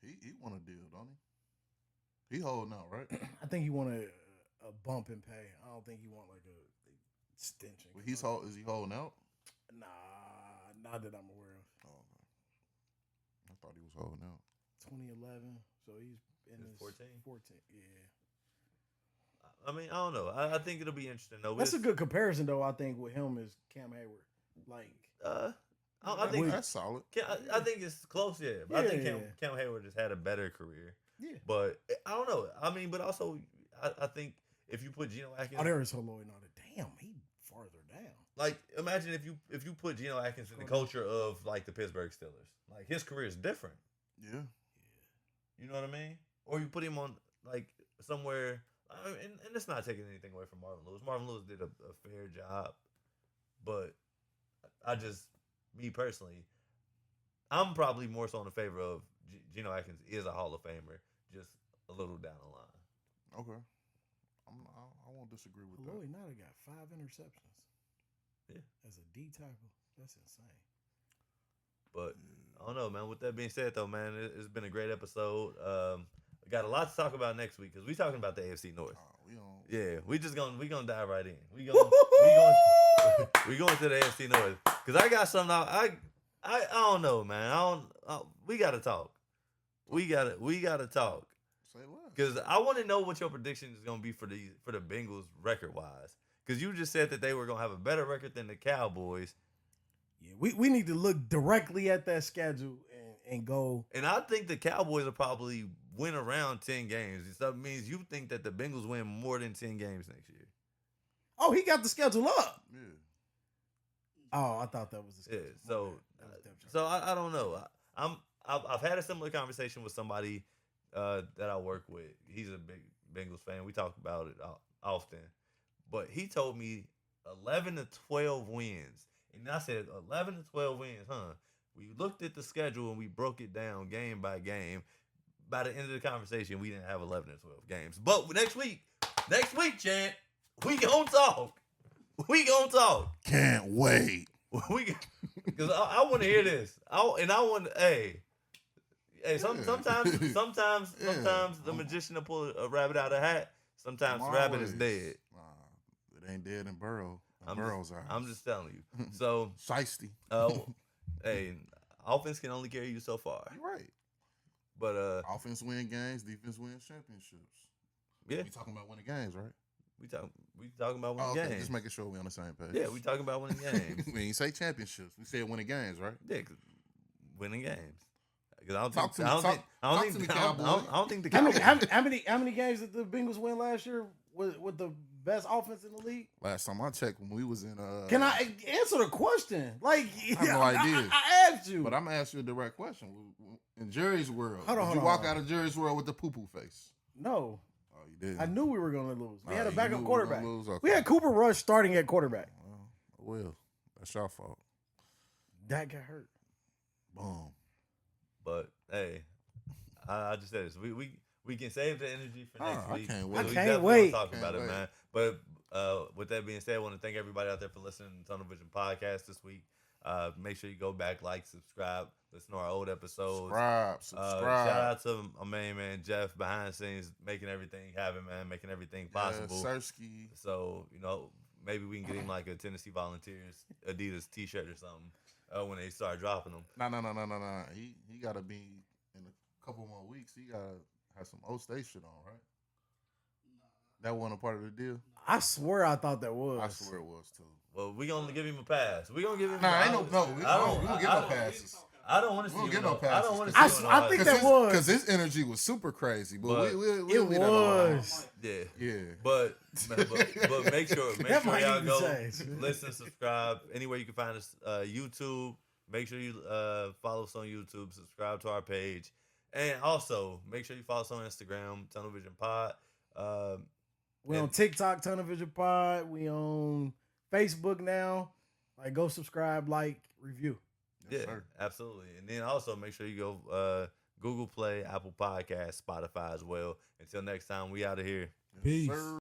He won a deal, don't he? He holding out, right? I think he wanted a bump in pay. I don't think he want like a extension. Well, is he holding out? Nah, not that I'm aware of. Oh, okay. I thought he was holding out. 2011, so he's in his 14? 14, yeah. I mean, I don't know. I think it'll be interesting though. That's a good comparison though. I think with him is Cam Hayward. Like, I think That's solid. I think it's close, yeah. But I think Cam Hayward just had a better career. yeah. But I don't know. I mean, but also I think if you put Geno Atkins, Oh, there is Lloyd. No, damn, he farther down. like imagine if you put Geno Atkins in the culture of like the Pittsburgh Steelers, like his career is different. Yeah. You know what I mean? Or you put him on like somewhere, and it's not taking anything away from Marvin Lewis. Marvin Lewis did a fair job, but I just, me personally, I'm probably more so in the favor of Geno Atkins is a Hall of Famer, just a little down the line. Okay. I won't disagree with Lloyd that. now got 5 interceptions. Yeah. As a D tackle, that's insane. But I don't know, man. With that being said, though, man, it's been a great episode. We got a lot to talk about next week because we talking about the AFC North. We don't. Yeah, we gonna dive right in. We going to the AFC North because I got something. I don't know, man. We gotta talk. We gotta talk Say less. because I want to know what your prediction is gonna be for the Bengals record wise. Because you just said that they were gonna have a better record than the Cowboys. Yeah, we need to look directly at that schedule and go. And I think the Cowboys will probably win around 10 games. So that means you think that the Bengals win more than 10 games next year. Oh, he got the schedule up. Yeah. Oh, I thought that was the schedule. Yeah, so That was depth chart. so I don't know. I've had a similar conversation with somebody that I work with. He's a big Bengals fan. We talk about it often. But he told me 11 to 12 wins. And I said 11 to 12 wins, huh? We looked at the schedule and we broke it down game by game. By the end of the conversation, we didn't have 11 to 12 games. But next week, Chant, we gonna talk. We gonna talk. Can't wait. Because I want to hear this. Hey, sometimes the magician will pull a rabbit out of a hat. Sometimes the rabbit is dead. It ain't dead in Burrow's eyes. I'm just telling you. So, Shiesty. hey, offense can only carry you so far. You're right. But Offense win games, defense wins championships. yeah, We talking about winning games, right? we talking about winning Okay, games. just making sure we on the same page. Yeah, we talking about winning games. We ain't say championships. We said winning games, right? Yeah, 'cause winning games. 'Cause I don't Talk think to me, I don't talk- think I don't talk think to me, I don't- Cowboy. I don't think the How many, Cowboys. how many games did the Bengals win last year with the best offense in the league? Last time I checked, when we was in Can I answer the question? Like, I have no idea. I asked you. But I'm gonna ask you a direct question. In Jerry's world, Hold on, did hold you on, walk hold on. out of Jerry's world with the poo-poo face? No, Oh, you did. I knew we were going to lose. We had a you backup knew we were gonna quarterback. lose? Okay. We had Cooper Rush starting at quarterback. Well, that's your fault. That got hurt. Boom. But hey, I just said this. We can save the energy for next I week. can't wait. I We can't definitely wait. gonna talk Can't about it, wait. man. But with that being said, I want to thank everybody out there for listening to Tunnel Vision Podcast this week. Make sure you go back, like, subscribe, listen to our old episodes. Subscribe. Shout out to my main man Jeff behind the scenes, making everything happen, man, making everything possible. Sirski. So maybe we can get him like a Tennessee Volunteers Adidas T-shirt or something when they start dropping them. No. He gotta be in a couple more weeks. He gotta have some O State shit on, right? That wasn't a part of the deal. I swear I thought that was. I swear it was too. Well, we gonna give him a pass. We gonna give him. Nah, ain't no. We don't give no I- passes. I don't want to We don't see. get no I don't passes, want to 'cause see. I think that was. Because his energy was super crazy. But But we'll It leave that alone. was. Yeah. Yeah. But make sure That might y'all even go change. listen, subscribe anywhere you can find us. YouTube, Make sure you follow us on YouTube, subscribe to our page, and also make sure you follow us on Instagram, Tunnel Vision Pod. We on TikTok, Tunnel Vision Pod. We on Facebook now. Like, go subscribe, like, review. Yes, yeah, sir. Absolutely. And then also make sure you go Google Play, Apple Podcasts, Spotify as well. Until next time, we out of here. Peace. Yes,